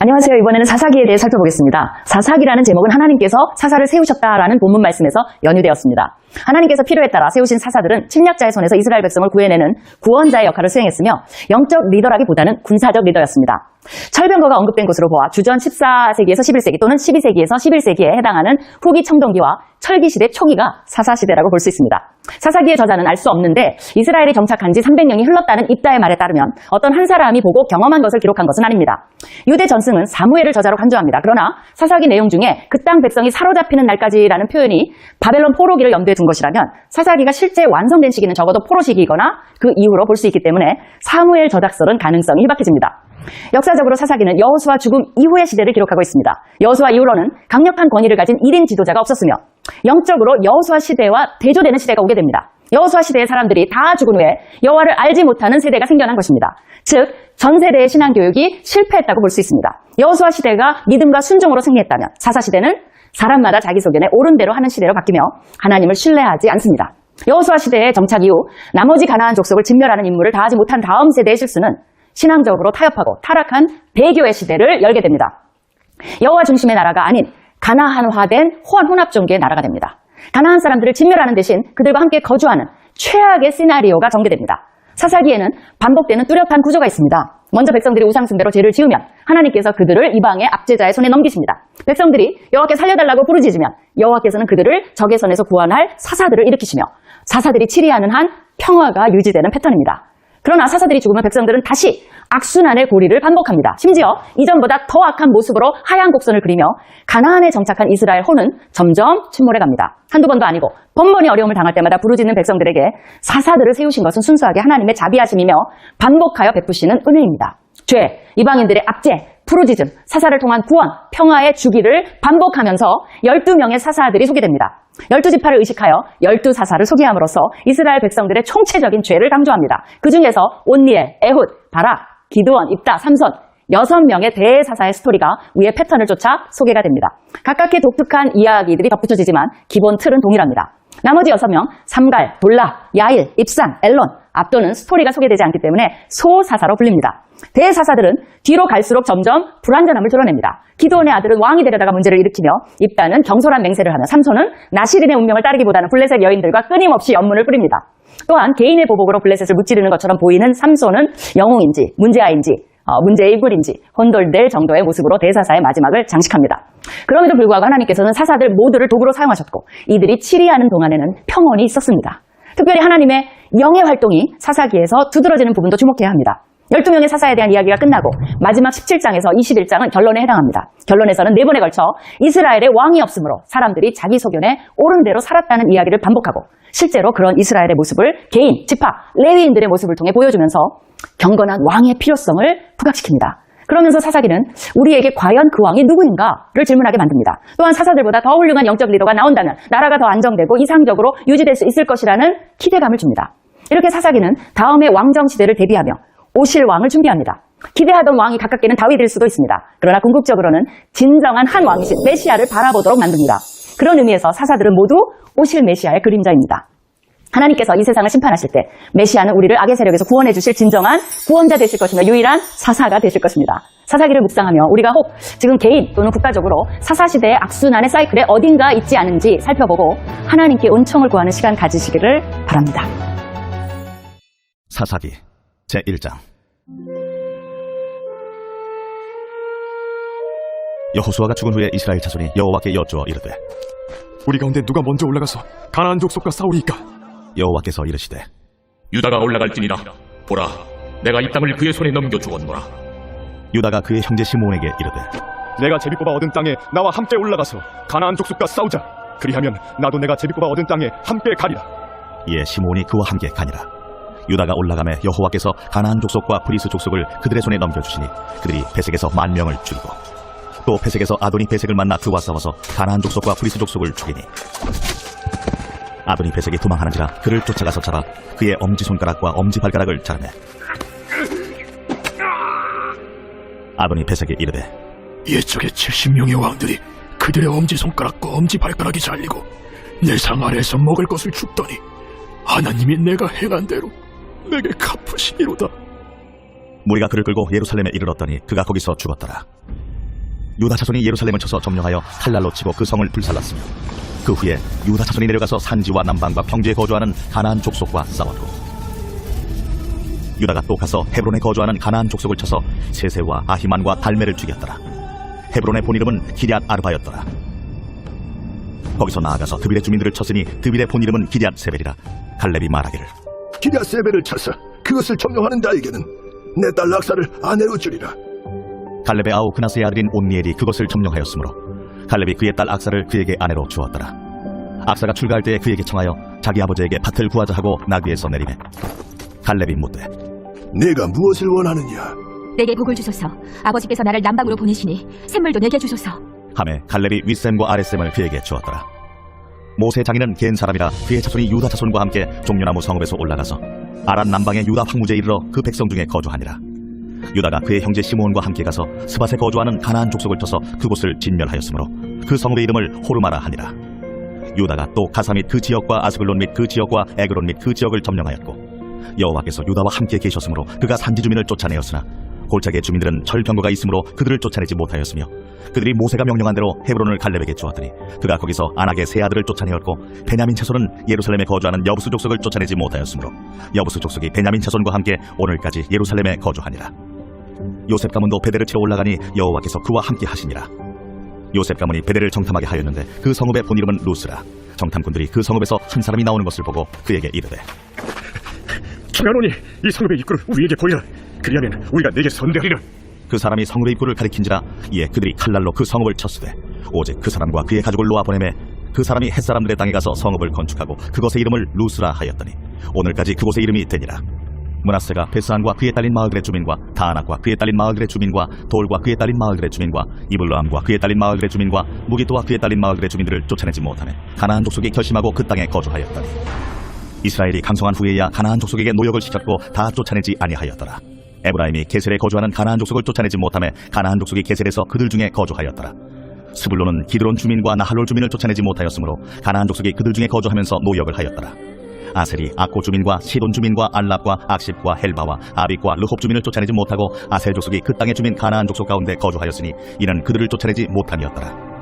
안녕하세요. 이번에는 사사기에 대해 살펴보겠습니다. 사사기라는 제목은 하나님께서 사사를 세우셨다라는 본문 말씀에서 연유되었습니다. 하나님께서 필요에 따라 세우신 사사들은 침략자의 손에서 이스라엘 백성을 구해내는 구원자의 역할을 수행했으며 영적 리더라기보다는 군사적 리더였습니다. 철병거가 언급된 것으로 보아 주전 14세기에서 11세기 또는 12세기에서 11세기에 해당하는 후기 청동기와 철기시대 초기가 사사시대라고 볼 수 있습니다. 사사기의 저자는 알 수 없는데 이스라엘에 정착한 지 300년이 흘렀다는 입다의 말에 따르면 어떤 한 사람이 보고 경험한 것을 기록한 것은 아닙니다. 유대 전승은 사무엘을 저자로 간주합니다. 그러나 사사기 내용 중에 그 땅 백성이 사로잡히는 날까지라는 표현이 바벨론 포로기를 염두에 둔 것이라면 사사기가 실제 완성된 시기는 적어도 포로 시기이거나 그 이후로 볼 수 있기 때문에 사무엘 저작설은 가능성이 희박해집니다. 역사적으로 사사기는 여호수아 죽음 이후의 시대를 기록하고 있습니다. 여호수아 이후로는 강력한 권위를 가진 1인 지도자가 없었으며 영적으로 여호수아 시대와 대조되는 시대가 오게 됩니다. 여호수아 시대의 사람들이 다 죽은 후에 여호와를 알지 못하는 세대가 생겨난 것입니다. 즉, 전 세대의 신앙교육이 실패했다고 볼 수 있습니다. 여호수아 시대가 믿음과 순종으로 승리했다면 사사시대는 사람마다 자기 소견에 옳은 대로 하는 시대로 바뀌며 하나님을 신뢰하지 않습니다. 여호수아 시대의 정착 이후 나머지 가나안 족속을 진멸하는 임무를 다하지 못한 다음 세대의 실수는 신앙적으로 타협하고 타락한 배교의 시대를 열게 됩니다. 여호와 중심의 나라가 아닌 가나안화된 호환 혼합 종교의 나라가 됩니다. 가나안 사람들을 진멸하는 대신 그들과 함께 거주하는 최악의 시나리오가 전개됩니다. 사사기에는 반복되는 뚜렷한 구조가 있습니다. 먼저 백성들이 우상숭배로 죄를 지으면 하나님께서 그들을 이방의 압제자의 손에 넘기십니다. 백성들이 여호와께 살려달라고 부르짖으면 여호와께서는 그들을 적의 손에서 구원할 사사들을 일으키시며 사사들이 치리하는 한 평화가 유지되는 패턴입니다. 그러나 사사들이 죽으면 백성들은 다시 악순환의 고리를 반복합니다. 심지어 이전보다 더 악한 모습으로 하얀 곡선을 그리며 가나안에 정착한 이스라엘 호는 점점 침몰해갑니다. 한두 번도 아니고 번번이 어려움을 당할 때마다 부르짖는 백성들에게 사사들을 세우신 것은 순수하게 하나님의 자비하심이며 반복하여 베푸시는 은혜입니다. 죄, 이방인들의 압제, 부르짖음, 사사를 통한 구원, 평화의 주기를 반복하면서 12명의 사사들이 소개됩니다. 12지파를 의식하여 12사사를 소개함으로써 이스라엘 백성들의 총체적인 죄를 강조합니다. 그 중에서 온니엘, 에훗, 바락, 기드원, 입다, 삼손 6명의 대사사의 스토리가 위의 패턴을 쫓아 소개가 됩니다. 각각의 독특한 이야기들이 덧붙여지지만 기본 틀은 동일합니다. 나머지 6명, 삼갈, 돌라, 야일, 입산, 엘론, 압도는 스토리가 소개되지 않기 때문에 소사사로 불립니다. 대사사들은 뒤로 갈수록 점점 불완전함을 드러냅니다. 기드온의 아들은 왕이 되려다가 문제를 일으키며 입다는 경솔한 맹세를 하며 삼손은 나시린의 운명을 따르기보다는 블레셋 여인들과 끊임없이 연문을 뿌립니다. 또한 개인의 보복으로 블레셋을 무찌르는 것처럼 보이는 삼손은 영웅인지 문제아인지 문제의 인물인지 혼돌될 정도의 모습으로 대사사의 마지막을 장식합니다. 그럼에도 불구하고 하나님께서는 사사들 모두를 도구로 사용하셨고 이들이 치리하는 동안에는 평온이 있었습니다. 특별히 하나님의 영의 활동이 사사기에서 두드러지는 부분도 주목해야 합니다. 12명의 사사에 대한 이야기가 끝나고 마지막 17장에서 21장은 결론에 해당합니다. 결론에서는 4번에 걸쳐 이스라엘에 왕이 없으므로 사람들이 자기 소견에 옳은 대로 살았다는 이야기를 반복하고 실제로 그런 이스라엘의 모습을 개인, 지파, 레위인들의 모습을 통해 보여주면서 경건한 왕의 필요성을 부각시킵니다. 그러면서 사사기는 우리에게 과연 그 왕이 누구인가를 질문하게 만듭니다. 또한 사사들보다 더 훌륭한 영적 리더가 나온다면 나라가 더 안정되고 이상적으로 유지될 수 있을 것이라는 기대감을 줍니다. 이렇게 사사기는 다음의 왕정시대를 대비하며 오실 왕을 준비합니다. 기대하던 왕이 가깝게는 다윗일 수도 있습니다. 그러나 궁극적으로는 진정한 한 왕이신 메시아를 바라보도록 만듭니다. 그런 의미에서 사사들은 모두 오실 메시아의 그림자입니다. 하나님께서 이 세상을 심판하실 때 메시아는 우리를 악의 세력에서 구원해 주실 진정한 구원자 되실 것이며 유일한 사사가 되실 것입니다. 사사기를 묵상하며 우리가 혹 지금 개인 또는 국가적으로 사사시대의 악순환의 사이클에 어딘가 있지 않은지 살펴보고 하나님께 은총을 구하는 시간 가지시기를 바랍니다. 사사기 제1장. 여호수아가 죽은 후에 이스라엘 자손이 여호와께 여쭈어 이르되 우리 가운데 누가 먼저 올라가서 가나안 족속과 싸우리이까? 여호와께서 이르시되 유다가 올라갈지니라. 보라, 내가 이 땅을 그의 손에 넘겨 주었노라. 유다가 그의 형제 시므온에게 이르되 내가 제비뽑아 얻은 땅에 나와 함께 올라가서 가나안 족속과 싸우자. 그리하면 나도 내가 제비뽑아 얻은 땅에 함께 가리라. 이에 시므온이 그와 함께 가니라. 유다가 올라가매 여호와께서 가나안 족속과 브리스 족속을 그들의 손에 넘겨주시니 그들이 베색에서 10,000명을 죽이고 또 베색에서 아도니 베색을 만나 그와 싸워서 가나안 족속과 브리스 족속을 죽이니 아도니 베색이 도망하는지라 그를 쫓아가서 잡아 그의 엄지손가락과 엄지발가락을 자르매 아도니 베색이 이르되 옛적의 70명의 왕들이 그들의 엄지손가락과 엄지발가락이 잘리고 내 상 아래에서 먹을 것을 줍더니 하나님이 내가 행한 대로 내게 갚으시니로다. 무리가 그를 끌고 예루살렘에 이르렀더니 그가 거기서 죽었더라. 유다 자손이 예루살렘을 쳐서 점령하여 칼날로 치고 그 성을 불살랐으며 그 후에 유다 자손이 내려가서 산지와 남방과 평지에 거주하는 가나안 족속과 싸웠고 유다가 또 가서 헤브론에 거주하는 가나안 족속을 쳐서 세세와 아히만과 달메를 죽였더라. 헤브론의 본이름은 기럇 아르바였더라. 거기서 나아가서 드빌의 주민들을 쳤으니 드빌의 본이름은 기럇 세벨이라. 갈렙이 말하기를 기럇 세벨을 쳐서 그것을 점령하는 자에게는 내 딸 락사를 아내로 주리라. 갈렙의 아우 그나스의 아들인 온니엘이 그것을 점령하였으므로 갈렙이 그의 딸 악사를 그에게 아내로 주었더라. 악사가 출가할 때에 그에게 청하여 자기 아버지에게 밭을 구하자 하고 나귀에서 내리매 갈렙이 묻되 네가 무엇을 원하느냐? 내게 복을 주소서. 아버지께서 나를 남방으로 보내시니 샘물도 내게 주소서. 하매 갈렙이 윗샘과 아랫샘을 그에게 주었더라. 모세 장인은 겐 사람이라 그의 자손이 유다 자손과 함께 종려나무 성읍에서 올라가서 아란 남방의 유다 황무제에 이르러 그 백성 중에 거주하니라. 유다가 그의 형제 시므온과 함께 가서 스밧에 거주하는 가나안 족속을 쳐서 그곳을 진멸하였으므로 그 성읍의 이름을 호르마라 하니라. 유다가 또 가사 및 그 지역과 아스글론 및 그 지역과 에그론 및 그 지역을 점령하였고 여호와께서 유다와 함께 계셨으므로 그가 산지 주민을 쫓아내었으나 골짜기의 주민들은 철병거가 있으므로 그들을 쫓아내지 못하였으며 그들이 모세가 명령한 대로 헤브론을 갈렙에게 주었더니 그가 거기서 아낙의 세 아들을 쫓아내었고 베냐민 자손은 예루살렘에 거주하는 여부스 족속을 쫓아내지 못하였으므로 여부스 족속이 베냐민 자손과 함께 오늘까지 예루살렘에 거주하니라. 요셉 가문도 베델을 치러 올라가니 여호와께서 그와 함께 하시니라. 요셉 가문이 베델을 정탐하게 하였는데 그 성읍의 본이름은 루스라. 정탐꾼들이 그 성읍에서 한 사람이 나오는 것을 보고 그에게 이르되 청하노니 이 성읍의 입구를 우리에게 보이라. 그리하면 우리가 네게 선대하리라. 그 사람이 성읍의 입구를 가리킨지라. 이에 그들이 칼날로 그 성읍을 쳤으되 오직 그 사람과 그의 가족을 놓아 보내매 그 사람이 햇사람들의 땅에 가서 성읍을 건축하고 그것의 이름을 루스라 하였더니 오늘까지 그곳의 이름이 되니라. 므낫세가 베스안과 그에 딸린 마을들의 주민과 다안악과 그에 딸린 마을들의 주민과 돌과 그에 딸린 마을들의 주민과 이블로암과 그에 딸린 마을들의 주민과 무기토와 그에 딸린 마을들의 주민들을 쫓아내지 못하며 가나안 족속이 결심하고 그 땅에 거주하였더니 이스라엘이 강성한 후에야 가나안 족속에게 노역을 시켰고 다 쫓아내지 아니하였더라. 에브라임이 게셀에 거주하는 가나안 족속을 쫓아내지 못하며 가나안 족속이 게셀에서 그들 중에 거주하였더라. 스불론은 기드론 주민과 나할롤 주민을 쫓아내지 못하였으므로 가나안 족속이 그들 중에 거주하면서 노역을 하였더라. 아셀이 악고 주민과 시돈 주민과 알랍과 악십과 헬바와 아빅과 르홉 주민을 쫓아내지 못하고 아셀 족속이 그 땅의 주민 가나안 족속 가운데 거주하였으니 이는 그들을 쫓아내지 못함이었더라.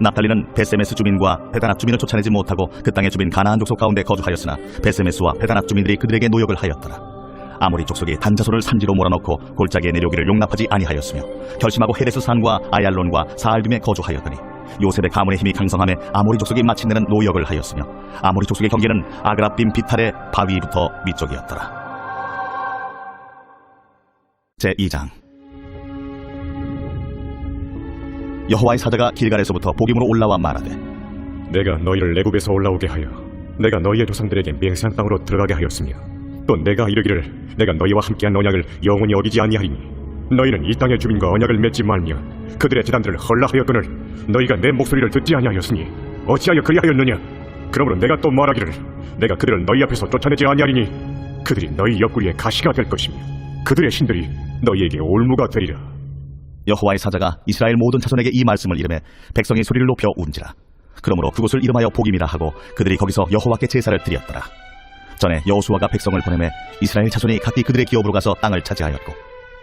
납달리는 베세메스 주민과 베다낙 주민을 쫓아내지 못하고 그 땅의 주민 가나안 족속 가운데 거주하였으나 베세메스와 베다낙 주민들이 그들에게 노역을 하였더라. 아모리 족속이 단자손을 산지로 몰아넣고 골짜기에 내려오기를 용납하지 아니하였으며 결심하고 헤데스 산과 아얄론과 사알빔에 거주하였더니 요셉의 가문의 힘이 강성함에 아모리 족속이 마침내는 노역을 하였으며 아모리 족속의 경계는 아그라빔 비탈의 바위부터 위쪽이었더라. 제2장. 여호와의 사자가 길갈에서부터 복임으로 올라와 말하되 내가 너희를 애굽에서 올라오게 하여 내가 너희의 조상들에게 맹세한 땅으로 들어가게 하였으며 또 내가 이르기를 내가 너희와 함께한 언약을 영원히 어기지 아니하리니 너희는 이 땅의 주민과 언약을 맺지 말며 그들의 제단들을 헐라하였거늘 너희가 내 목소리를 듣지 아니하였으니 어찌하여 그리하였느냐. 그러므로 내가 또 말하기를 내가 그들을 너희 앞에서 쫓아내지 아니하리니 그들이 너희 옆구리에 가시가 될 것이며 그들의 신들이 너희에게 올무가 되리라. 여호와의 사자가 이스라엘 모든 자손에게 이 말씀을 이르매 백성이 소리를 높여 운지라. 그러므로 그곳을 이름하여 복임이라 하고 그들이 거기서 여호와께 제사를 드렸더라. 전에 여호수아가 백성을 보내매 이스라엘 자손이 각기 그들의 기업으로 가서 땅을 차지하였고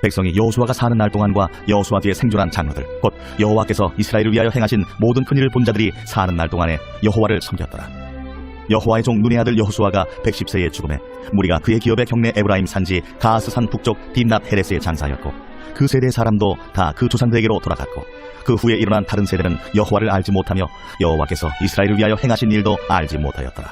백성이 여호수아가 사는 날 동안과 여호수아 뒤에 생존한 장로들 곧 여호와께서 이스라엘을 위하여 행하신 모든 큰일을 본 자들이 사는 날 동안에 여호와를 섬겼더라. 여호와의 종 눈의 아들 여호수아가 110세에 죽음에 무리가 그의 기업의 경내 에브라임 산지 가하스산 북쪽 딥낫 헤레스의 장사였고 그 세대의 사람도 다 그 조상들에게로 돌아갔고 그 후에 일어난 다른 세대는 여호와를 알지 못하며 여호와께서 이스라엘을 위하여 행하신 일도 알지 못하였더라.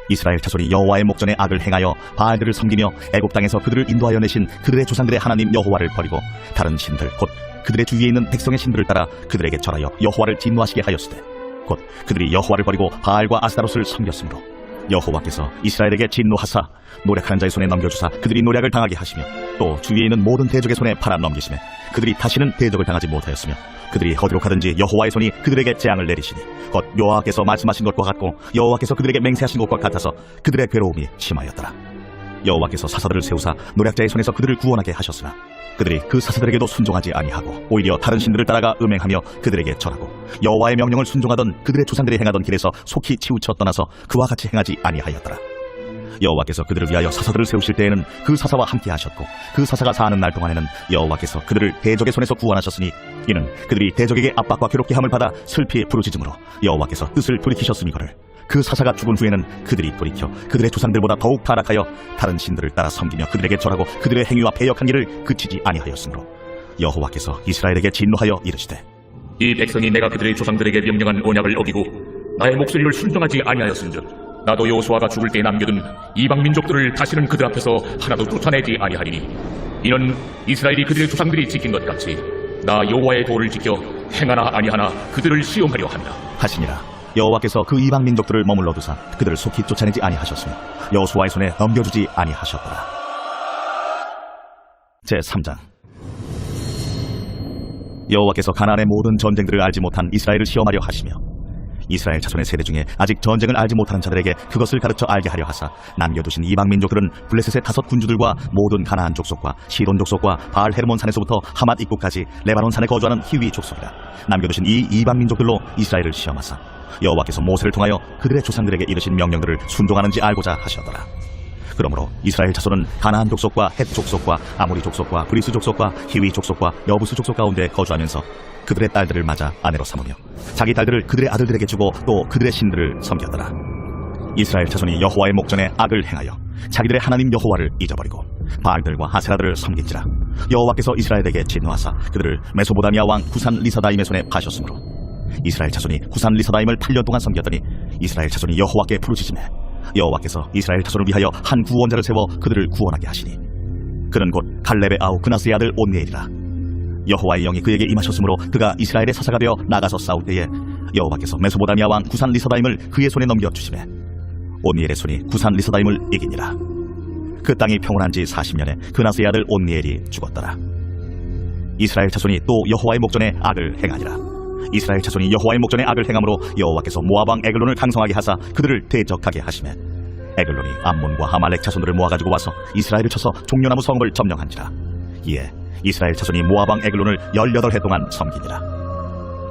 이스라엘 자손이 여호와의 목전에 악을 행하여 바알들을 섬기며 애굽 땅에서 그들을 인도하여 내신 그들의 조상들의 하나님 여호와를 버리고 다른 신들 곧 그들의 주위에 있는 백성의 신들을 따라 그들에게 절하여 여호와를 진노하시게 하였으되 곧 그들이 여호와를 버리고 바알과 아스타롯을 섬겼으므로 여호와께서 이스라엘에게 진노하사 노력하는 자의 손에 넘겨주사 그들이 노력을 당하게 하시며 또 주위에 있는 모든 대적의 손에 팔아 넘기시며 그들이 다시는 대적을 당하지 못하였으며 그들이 어디로 가든지 여호와의 손이 그들에게 재앙을 내리시니 곧 여호와께서 말씀하신 것과 같고 여호와께서 그들에게 맹세하신 것과 같아서 그들의 괴로움이 심하였더라. 여호와께서 사사들을 세우사 노략자의 손에서 그들을 구원하게 하셨으나 그들이 그 사사들에게도 순종하지 아니하고 오히려 다른 신들을 따라가 음행하며 그들에게 절하고 여호와의 명령을 순종하던 그들의 조상들이 행하던 길에서 속히 치우쳐 떠나서 그와 같이 행하지 아니하였더라. 여호와께서 그들을 위하여 사사들을 세우실 때에는 그 사사와 함께 하셨고 그 사사가 사는 날 동안에는 여호와께서 그들을 대적의 손에서 구원하셨으니 이는 그들이 대적에게 압박과 괴롭게 함을 받아 슬피 부르짖음으로 여호와께서 뜻을 돌이키셨음이거늘 그 사사가 죽은 후에는 그들이 돌이켜 그들의 조상들보다 더욱 타락하여 다른 신들을 따라 섬기며 그들에게 절하고 그들의 행위와 패역한 일을 그치지 아니하였으므로 여호와께서 이스라엘에게 진노하여 이르시되 이 백성이 내가 그들의 조상들에게 명령한 언약을 어기고 나의 목소리를 순종하지 아니하였은즉 나도 여호수아가 죽을 때 남겨둔 이방 민족들을 다시는 그들 앞에서 하나도 쫓아내지 아니하리니 이는 이스라엘이 그들의 조상들이 지킨 것 같이 나 여호와의 도를 지켜 행하나 아니하나 그들을 시험하려 한다. 하시니라. 여호와께서 그 이방 민족들을 머물러 두사 그들을 속히 쫓아내지 아니하셨으며 여호수아의 손에 넘겨주지 아니하셨더라. 제3장. 여호와께서 가나안의 모든 전쟁들을 알지 못한 이스라엘을 시험하려 하시며 이스라엘 자손의 세대 중에 아직 전쟁을 알지 못하는 자들에게 그것을 가르쳐 알게 하려 하사 남겨두신 이방 민족들은 블레셋의 5 군주들과 모든 가나안 족속과 시돈 족속과 바알 헤르몬 산에서부터 하맛 입구까지 레바논 산에 거주하는 히위 족속이라. 남겨두신 이 이방 민족들로 이스라엘을 시험하사 여호와께서 모세를 통하여 그들의 조상들에게 이르신 명령들을 순종하는지 알고자 하셨더라. 그러므로 이스라엘 자손은 가나안 족속과 헷 족속과 아모리 족속과 브리스 족속과 히위 족속과 여부스 족속 가운데 거주하면서 그들의 딸들을 맞아 아내로 삼으며 자기 딸들을 그들의 아들들에게 주고 또 그들의 신들을 섬겼더라. 이스라엘 자손이 여호와의 목전에 악을 행하여 자기들의 하나님 여호와를 잊어버리고 바알들과 하세라들을 섬긴지라. 여호와께서 이스라엘에게 진노하사 그들을 메소보다미아 왕 구산 리사다임의 손에 파셨으므로 이스라엘 자손이 구산 리사다임을 8년 동안 섬겼더니 이스라엘 자손이 여호와께 부르짖으매 여호와께서 이스라엘 자손을 위하여 한 구원자를 세워 그들을 구원하게 하시니 그는 곧 갈렙의 아우 그나스의 아들 온니엘이라. 여호와의 영이 그에게 임하셨으므로 그가 이스라엘의 사사가 되어 나가서 싸울 때에 여호와께서 메소보다미아 왕 구산 리사다임을 그의 손에 넘겨주시매 온니엘의 손이 구산 리사다임을 이기니라. 그 땅이 평온한 지 40년에 그나스의 아들 온니엘이 죽었더라. 이스라엘 자손이 또 여호와의 목전에 악을 행하니라. 이스라엘 자손이 여호와의 목전에 악을 행함으로 여호와께서 모압 왕 에글론을 강성하게 하사 그들을 대적하게 하시매 에글론이 암몬과 아말렉 자손들을 모아가지고 와서 이스라엘을 쳐서 종려나무 성읍을 점령한지라. 이에 이스라엘 자손이 모압 왕 에글론을 18해 동안 섬기니라.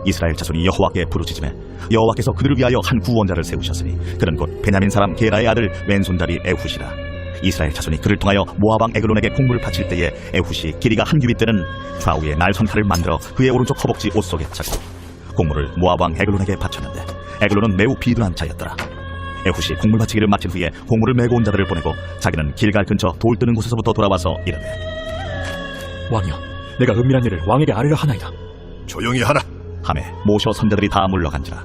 이스라엘 자손이 여호와께 부르짖으매 여호와께서 그들을 위하여 한 구원자를 세우셨으니 그는 곧 베냐민 사람 게라의 아들 왼손잡이 에훗이라. 이스라엘 자손이 그를 통하여 모압 왕 에글론에게 공물을 바칠 때에 에훗이 길이가 한 규빗 되는 좌우에 날선칼을 만들어 그의 오른쪽 허벅지 옷 속에 차고 공물을 모압 왕 에글론에게 바쳤는데 에글론은 매우 비둔한 자였더라. 에훗이 공물 바치기를 마친 후에 공물을 메고 온 자들을 보내고 자기는 길갈 근처 돌 뜨는 곳에서부터 돌아와서 이르되 왕이여, 내가 은밀한 일을 왕에게 아뢰려 하나이다. 조용히 하라. 하매 모셔 선자들이 다 물러간지라.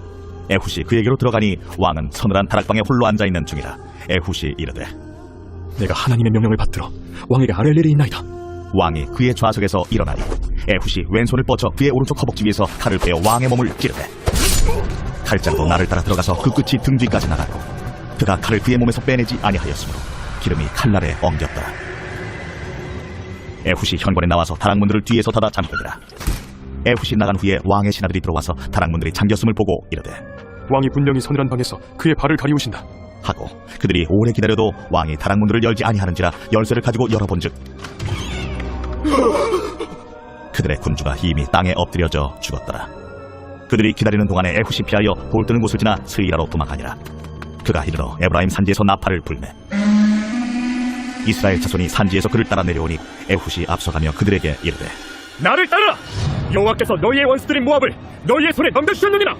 에훗이 그에게로 들어가니 왕은 서늘한 다락방에 홀로 앉아있는 중이라. 에훗이 이르되 내가 하나님의 명령을 받들어 왕에게 아뢰릴 일이 있나이다. 왕이 그의 좌석에서 일어나니 에훗이 왼손을 뻗쳐 그의 오른쪽 허벅지 위에서 칼을 빼어 왕의 몸을 찌르되 칼자루도 나를 따라 들어가서 그 끝이 등 뒤까지 나갔고 그가 칼을 그의 몸에서 빼내지 아니하였으므로 기름이 칼날에 엉겼더라. 에훗이 현관에 나와서 다락문들을 뒤에서 닫아 잠그니라. 에훗이 나간 후에 왕의 신하들이 들어와서 다락문들이 잠겼음을 보고 이르되 왕이 분명히 서늘한 방에서 그의 발을 가리우신다 하고 그들이 오래 기다려도 왕이 다락문들을 열지 아니하는지라 열쇠를 가지고 열어본즉 그들의 군주가 이미 땅에 엎드려져 죽었더라. 그들이 기다리는 동안에 에훗이 피하여 돌 뜨는 곳을 지나 스이라로 도망하니라. 그가 이르러 에브라임 산지에서 나팔을 불매 이스라엘 자손이 산지에서 그를 따라 내려오니 에훗이 앞서가며 그들에게 이르되 나를 따라! 여호와께서 너희의 원수들인 모압을 너희의 손에 넘겨주셨느니라.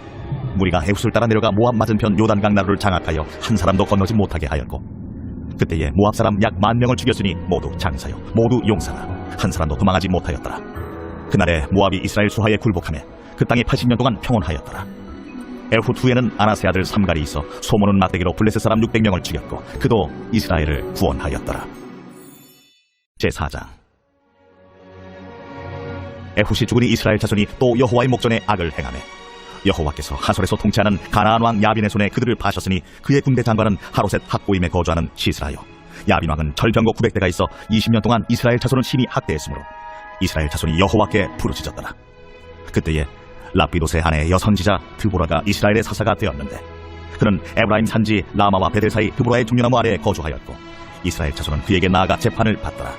무리가 에훗을 따라 내려가 모압 맞은편 요단강 나루를 장악하여 한 사람도 건너지 못하게 하였고 그때에 모압 사람 약 10,000명을 죽였으니 모두 장사요 모두 용사라. 한 사람도 도망하지 못하였더라. 그날에 모압이 이스라엘 수하에 굴복하며 그 땅이 80년 동안 평온하였더라. 에훗 후에는 아나세 아들 삼갈이 있어 소모는 막대기로 블레셋 사람 600명을 죽였고 그도 이스라엘을 구원하였더라. 제4장. 에훗이 죽으니 이스라엘 자손이 또 여호와의 목전에 악을 행하며 여호와께서 하솔에서 통치하는 가나안 왕 야빈의 손에 그들을 파셨으니 그의 군대 장관은 하로셋 학고임에 거주하는 시스라요. 야빈 왕은 절병거 900대가 있어 20년 동안 이스라엘 자손을 심히 학대했으므로 이스라엘 자손이 여호와께 부르짖었더라. 그때에 랍비도스의 아내 여선지자 드보라가 이스라엘의 사사가 되었는데 그는 에브라임 산지 라마와 베델 사이 드보라의 종려나무 아래에 거주하였고 이스라엘 자손은 그에게 나아가 재판을 받더라.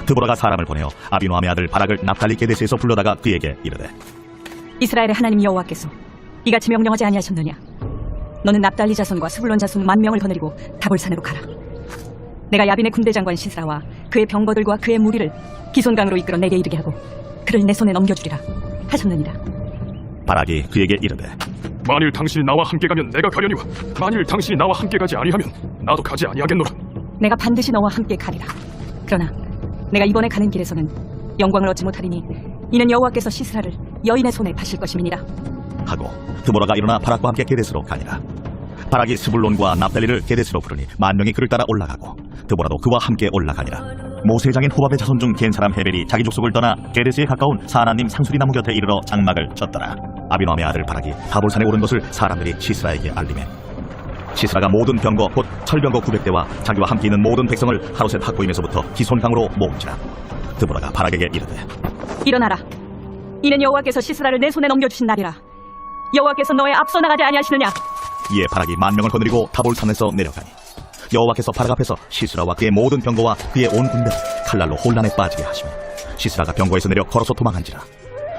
드보라가 사람을 보내어 아비노함의 아들 바락을 납달리 게데스에서 불러다가 그에게 이르되 이스라엘의 하나님 여호와께서 이같이 명령하지 아니하셨느냐? 너는 납달리 자손과 스불론 자손 10,000명을 거느리고 다볼산으로 가라. 내가 야빈의 군대 장관 시스라와 그의 병거들과 그의 무리를 기손강으로 이끌어 내게 이르게 하고 그를 내 손에 넘겨주리라. 하셨느니라. 바락이 그에게 이르되 만일 당신이 나와 함께 가면 내가 가려니와 만일 당신이 나와 함께 가지 아니하면 나도 가지 아니하겠노라. 내가 반드시 너와 함께 가리라. 그러나 내가 이번에 가는 길에서는 영광을 얻지 못하리니 이는 여호와께서 시스라를 여인의 손에 파실 것임이니라. 하고 드보라가 일어나 바락과 함께 게데스로 가니라. 바락이 스불론과 납달리를 게데스로 부르니 만 명이 그를 따라 올라가고 드보라도 그와 함께 올라가니라. 모세장인 호밥의 자손 중 겐 사람 헤벨이 자기 족속을 떠나 게데스에 가까운 사하나님 상수리나무 곁에 이르러 장막을 쳤더라. 아비노함의 아들 바락이 다볼산에 오른 것을 사람들이 시스라에게 알리매 시스라가 모든 병거 곧 철병거 900대와 자기와 함께 있는 모든 백성을 하루셋 학고임에서부터 기손강으로 모은지라. 드보라가 바락에게 이르되 일어나라. 이는 여호와께서 시스라를 내 손에 넘겨주신 날이라. 여호와께서 너의 앞서 나가지 아니하시느냐. 이에 바락이 만 명을 거느리고 다볼산에서 내려가니 여호와께서 바락 앞에서 시스라와 그의 모든 병거와 그의 온 군대를 칼날로 혼란에 빠지게 하시며 시스라가 병거에서 내려 걸어서 도망한지라.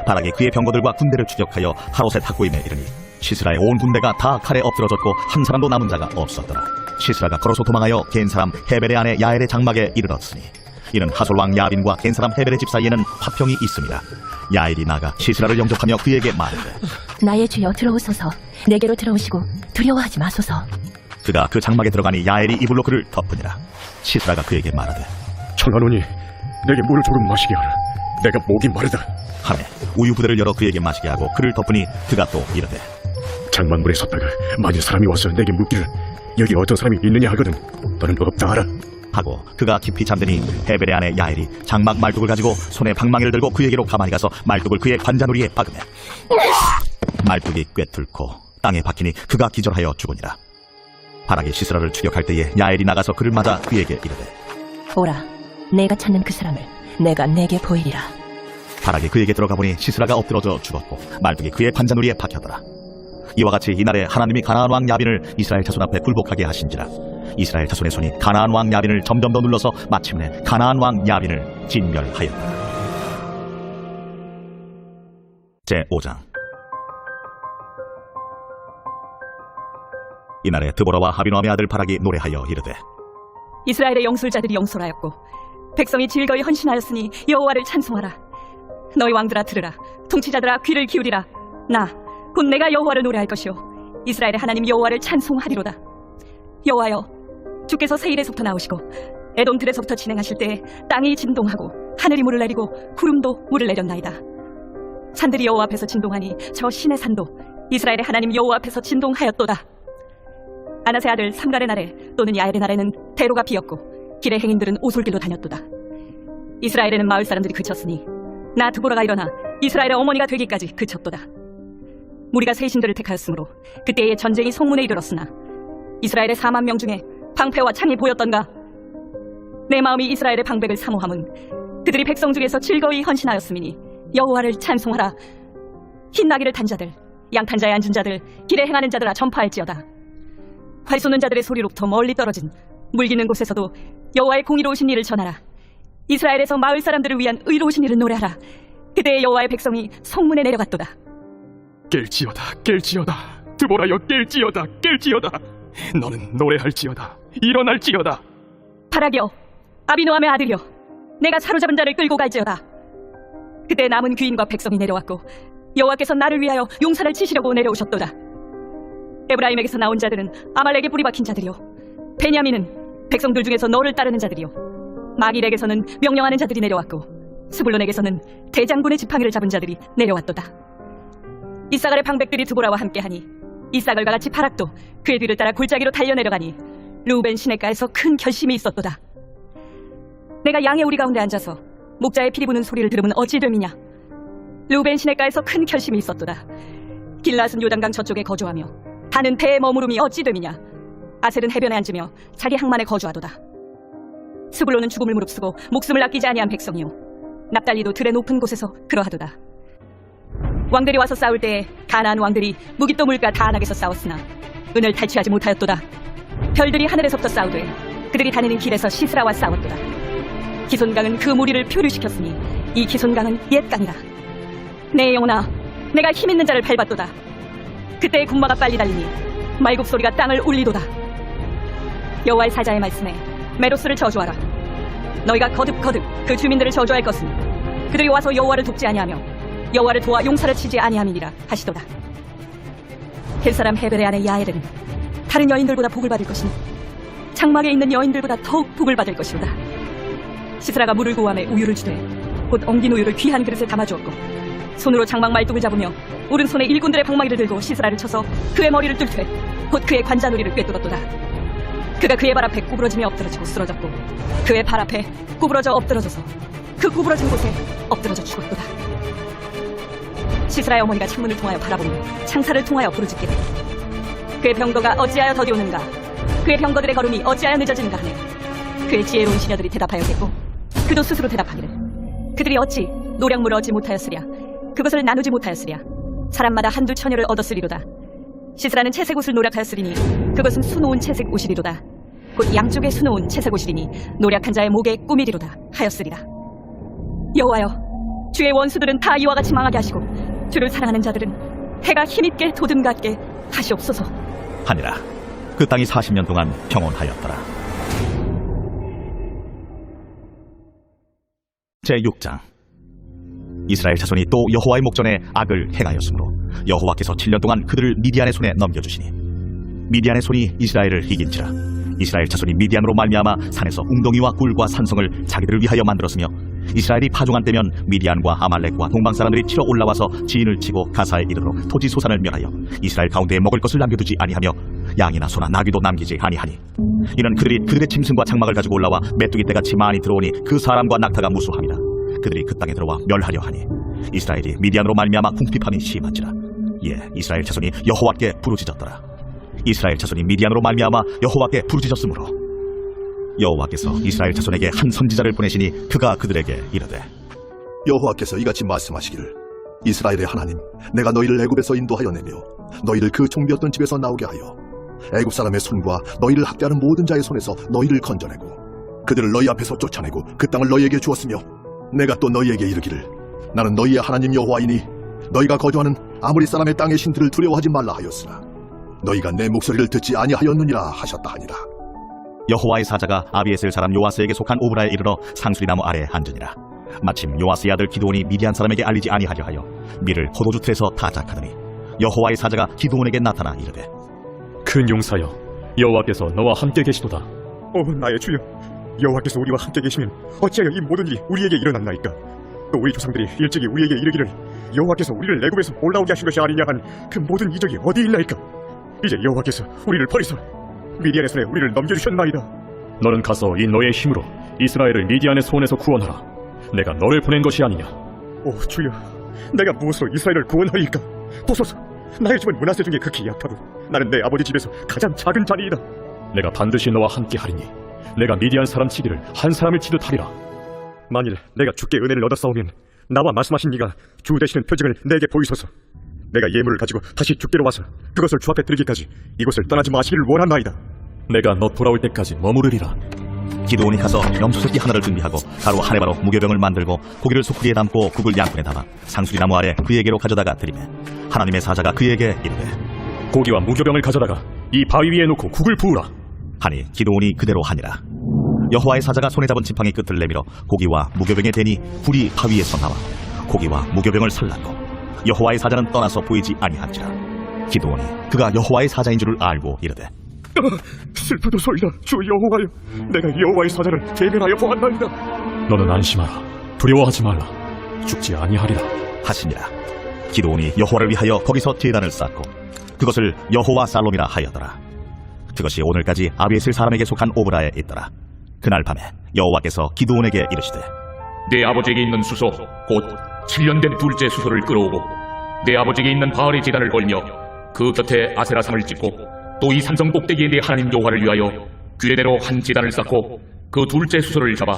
바락이 그의 병거들과 군대를 추격하여 하로셋 학고임에 이르니 시스라의 온 군대가 다 칼에 엎드러졌고 한 사람도 남은 자가 없었더라. 시스라가 걸어서 도망하여 겐 사람 헤벨의 아내 야엘의 장막에 이르렀으니 이는 하솔 왕 야빈과 겐 사람 헤벨의 집 사이에는 화평이 있습니다. 야엘이 나가 시스라를 영접하며 그에게 말하되 나의 주여 들어오소서. 내게로 들어오시고 두려워하지 마소서. 그가 그 장막에 들어가니 야엘이 이불로 그를 덮으니라. 시스라가 그에게 말하되 청하노니 내게 물을 조금 마시게 하라. 내가 목이 마르다. 하매 우유 부대를 열어 그에게 마시게 하고 그를 덮으니 그가 또 이르되 장막문에 섰다가 만일 사람이 와서 내게 묻기를 여기 어떤 사람이 있느냐 하거든 너는 없다 하라. 하고 그가 깊이 잠드니 헤벨의 아내 야엘이 장막 말뚝을 가지고 손에 방망이를 들고 그에게로 가만히 가서 말뚝을 그의 관자놀이에 박으며 말뚝이 꿰뚫고 땅에 박히니 그가 기절하여 죽으니라. 바락이 시스라를 추격할 때에 야엘이 나가서 그를 맞아 그에게 이르되 오라, 내가 찾는 그 사람을 내가 내게 보이리라. 바락이 그에게 들어가 보니 시스라가 엎드러져 죽었고 말뚝이 그의 관자놀이에 박혔더라. 이와 같이 이날에 하나님이 가나안 왕 야빈을 이스라엘 자손 앞에 굴복하게 하신지라. 이스라엘 자손의 손이 가나안 왕 야빈을 점점 더 눌러서 마침내 가나안 왕 야빈을 진멸하였다. 제5장. 이날에 드보라와 하비노함의 아들 바락이 노래하여 이르되 이스라엘의 영술자들이 영솔하였고 백성이 즐거이 헌신하였으니 여호와를 찬송하라. 너희 왕들아 들으라. 통치자들아 귀를 기울이라. 나 곧 내가 여호와를 노래할 것이요 이스라엘의 하나님 여호와를 찬송하리로다. 여호와여, 주께서 세일에서부터 나오시고 에돔 들에서부터 진행하실 때에 땅이 진동하고 하늘이 물을 내리고 구름도 물을 내렸나이다. 산들이 여호와 앞에서 진동하니 저 신의 산도 이스라엘의 하나님 여호와 앞에서 진동하였도다. 아나세 아들 삼갈의 날에 또는 야엘의 날에는 대로가 비었고 길의 행인들은 오솔길로 다녔도다. 이스라엘에는 마을 사람들이 그쳤으니 나 드보라가 일어나 이스라엘의 어머니가 되기까지 그쳤도다. 무리가 새 신들을 택하였으므로 그때의 전쟁이 성문에 이르렀으나 이스라엘의 4만 명 중에 방패와 창이 보였던가. 내 마음이 이스라엘의 방백을 사모함은 그들이 백성 중에서 즐거이 헌신하였음이니 여호와를 찬송하라. 흰 나귀를 탄 자들, 양탄 자에 앉은 자들, 길에 행하는 자들아 전파할지어다. 활 쏘는 자들의 소리로부터 멀리 떨어진 물기는 곳에서도 여호와의 공의로우신 일을 전하라. 이스라엘에서 마을 사람들을 위한 의로우신 일을 노래하라. 그때의 여호와의 백성이 성문에 내려갔도다. 깰지어다 드보라여, 깰지어다. 너는 노래할지어다. 일어날지어다. 바락이여, 아비노함의 아들이여, 내가 사로잡은 자를 끌고 갈지어다. 그때 남은 귀인과 백성이 내려왔고 여호와께서 나를 위하여 용산을 치시려고 내려오셨도다. 에브라임에게서 나온 자들은 아말렉에 뿌리 박힌 자들이요 베냐민은 백성들 중에서 너를 따르는 자들이요 마길에게서는 명령하는 자들이 내려왔고 스불론에게서는 대장군의 지팡이를 잡은 자들이 내려왔도다. 이사갈의 방백들이 드보라와 함께하니 이사갈과 같이 바락도 그의 뒤를 따라 골짜기로 달려내려가니 르우벤 시냇가에서 큰 결심이 있었도다. 내가 양의 우리 가운데 앉아서 목자의 피리 부는 소리를 들으면 어찌 됨이냐. 르우벤 시냇가에서 큰 결심이 있었도다. 길앗은 요단강 저쪽에 거주하며 단은 배에 머무름이 어찌 됨이냐. 아셀은 해변에 앉으며 자기 항만에 거주하도다. 스불론은 죽음을 무릅쓰고 목숨을 아끼지 아니한 백성이요 납달리도 들의 높은 곳에서 그러하도다. 왕들이 와서 싸울 때에 가나안 왕들이 무기또 물가 다안악에서 싸웠으나 은을 탈취하지 못하였도다. 별들이 하늘에서부터 싸우되 그들이 다니는 길에서 시스라와 싸웠도다. 기손강은 그 무리를 표류시켰으니 이 기손강은 옛 강이다. 내 영혼아, 내가 힘있는 자를 밟았도다. 그때의 군마가 빨리 달리니 말굽 소리가 땅을 울리도다. 여호와의 사자의 말씀에 메로스를 저주하라. 너희가 거듭 그 주민들을 저주할 것은 그들이 와서 여호와를 돕지 아니하며 여호와를 도와 용사를 치지 아니함이니라 하시도다. 햇사람 헤벨의 아내 야엘은 다른 여인들보다 복을 받을 것이니 장막에 있는 여인들보다 더욱 복을 받을 것이로다. 시스라가 물을 구함에 우유를 주되 곧 엉긴 우유를 귀한 그릇에 담아주었고 손으로 장막 말뚝을 잡으며 오른손에 일꾼들의 방망이를 들고 시스라를 쳐서 그의 머리를 뚫되 곧 그의 관자놀이를 꿰뚫었도다. 그가 그의 발 앞에 구부러지며 엎드러지고 쓰러졌고 그의 발 앞에 구부러져 엎드러져서 그 구부러진 곳에 엎드러져 죽었도다. 시스라의 어머니가 창문을 통하여 바라보며 창살을 통하여 부르짖기를 그의 병거가 어찌하여 더디 오는가, 그의 병거들의 걸음이 어찌하여 늦어지는가 하네. 그의 지혜로운 시녀들이 대답하였겠고 그도 스스로 대답하기를 그들이 어찌 노량물을 얻지 못하였으랴, 그것을 나누지 못하였으랴. 사람마다 한두 처녀를 얻었으리로다. 시스라는 채색 옷을 노략하였으리니 그것은 수놓은 채색 옷이리로다. 곧 양쪽에 수놓은 채색 옷이리니 노략한 자의 목에 꾸미리로다 하였으리라. 여호와여, 주의 원수들은 다 이와 같이 망하게 하시고 주를 사랑하는 자들은 해가 힘있게 도듬갑게 하시옵소서. 하니라. 그 땅이 40년 동안 평온하였더라. 제6장. 이스라엘 자손이 또 여호와의 목전에 악을 행하였으므로 여호와께서 7년 동안 그들을 미디안의 손에 넘겨주시니 미디안의 손이 이스라엘을 이긴지라. 이스라엘 자손이 미디안으로 말미암아 산에서 웅덩이와 굴과 산성을 자기들을 위하여 만들었으며 이스라엘이 파종한 때면 미디안과 아말렉과 동방 사람들이 치러 올라와서 지인을 치고 가사에 이르러 토지 소산을 멸하여 이스라엘 가운데에 먹을 것을 남겨두지 아니하며 양이나 소나 나귀도 남기지 아니하니 이는 그들이 그들의 짐승과 장막을 가지고 올라와 메뚜기 떼같이 많이 들어오니 그 사람과 낙타가 무수함이라. 그들이 그 땅에 들어와 멸하려 하니 이스라엘이 미디안으로 말미암아 궁핍함이 심한지라. 예, 이스라엘 자손이 여호와께 부르짖었더라. 이스라엘 자손이 미디안으로 말미암아 여호와께 부르짖었으므로 여호와께서 이스라엘 자손에게 한 선지자를 보내시니 그가 그들에게 이르되 여호와께서 이같이 말씀하시기를 이스라엘의 하나님, 내가 너희를 애굽에서 인도하여 내며 너희를 그 종되었던 집에서 나오게 하여 애굽 사람의 손과 너희를 학대하는 모든 자의 손에서 너희를 건져내고 그들을 너희 앞에서 쫓아내고 그 땅을 너희에게 주었으며 내가 또 너희에게 이르기를 나는 너희의 하나님 여호와이니 너희가 거주하는 아무리 사람의 땅의 신들을 두려워하지 말라 하였으나 너희가 내 목소리를 듣지 아니하였느니라 하셨다 하니라. 여호와의 사자가 아비에셀 사람 요아스에게 속한 오브라에 이르러 상수리나무 아래에 앉으니라. 마침 요아스의 아들 기드온이 미디안 사람에게 알리지 아니하려 하여 밀을 포도주 틀에서 타작하더니 여호와의 사자가 기드온에게 나타나 이르되 큰 용사여, 여호와께서 너와 함께 계시도다. 나의 주여, 여호와께서 우리와 함께 계시면 어찌하여 이 모든 일이 우리에게 일어났나이까? 또 우리 조상들이 일찍이 우리에게 이르기를 여호와께서 우리를 애굽에서 올라오게 하신 것이 아니냐 한 그 모든 이적이 어디 있나이까? 이제 여호와께서 우리를 버리사 미디안의 손에 우리를 넘겨주셨나이다. 너는 가서 이 너의 힘으로 이스라엘을 미디안의 손에서 구원하라. 내가 너를 보낸 것이 아니냐. 주여, 내가 무엇으로 이스라엘을 구원하리이까? 보소서, 나의 집은 므낫세 중에 극히 약하고 나는 내 아버지 집에서 가장 작은 자니이다. 내가 반드시 너와 함께 하리니 내가 미디안 사람 치기를 한 사람을 치듯 하리라. 만일 내가 주께 은혜를 얻었사오면 나와 말씀하신 이가 주 되시는 표징을 내게 보이소서. 내가 예물을 가지고 다시 주께로 와서 그것을 주 앞에 드리기까지 이곳을 떠나지 마시기를 원하나이다. 내가 너 돌아올 때까지 머무르리라. 기드온이 가서 염소새끼 하나를 준비하고 가루 한 해바로 무교병을 만들고 고기를 수풀이에 담고 국을 양푼에 담아 상수리나무 아래 그에게로 가져다가 드리매 하나님의 사자가 그에게 이르되 고기와 무교병을 가져다가 이 바위 위에 놓고 국을 부으라 하니 기드온이 그대로 하니라. 여호와의 사자가 손에 잡은 지팡이 끝을 내밀어 고기와 무교병에 대니 불이 바위에서 나와 고기와 무교병을 살랐고 여호와의 사자는 떠나서 보이지 아니한지라. 기드온이 그가 여호와의 사자인 줄을 알고 이르되 슬프도소이다. 주 여호와여, 내가 여호와의 사자를 대면하여 보았나이다. 너는 안심하라. 두려워하지 말라. 죽지 아니하리라 하시니라. 기드온이 여호와를 위하여 거기서 제단을 쌓고 그것을 여호와 살롬이라 하였더라. 그것이 오늘까지 아비에셀 사람에게 속한 오브라에 있더라. 그날 밤에 여호와께서 기드온에게 이르시되 내 아버지에게 있는 수소 곧 7년 된 둘째 수소를 끌어오고 내 아버지에게 있는 바알의 제단을 걸며 그 곁에 아세라상을 찍고 또 이 산성 꼭대기에 내 하나님 여호와를 위하여 규례대로 한 제단을 쌓고 그 둘째 수소를 잡아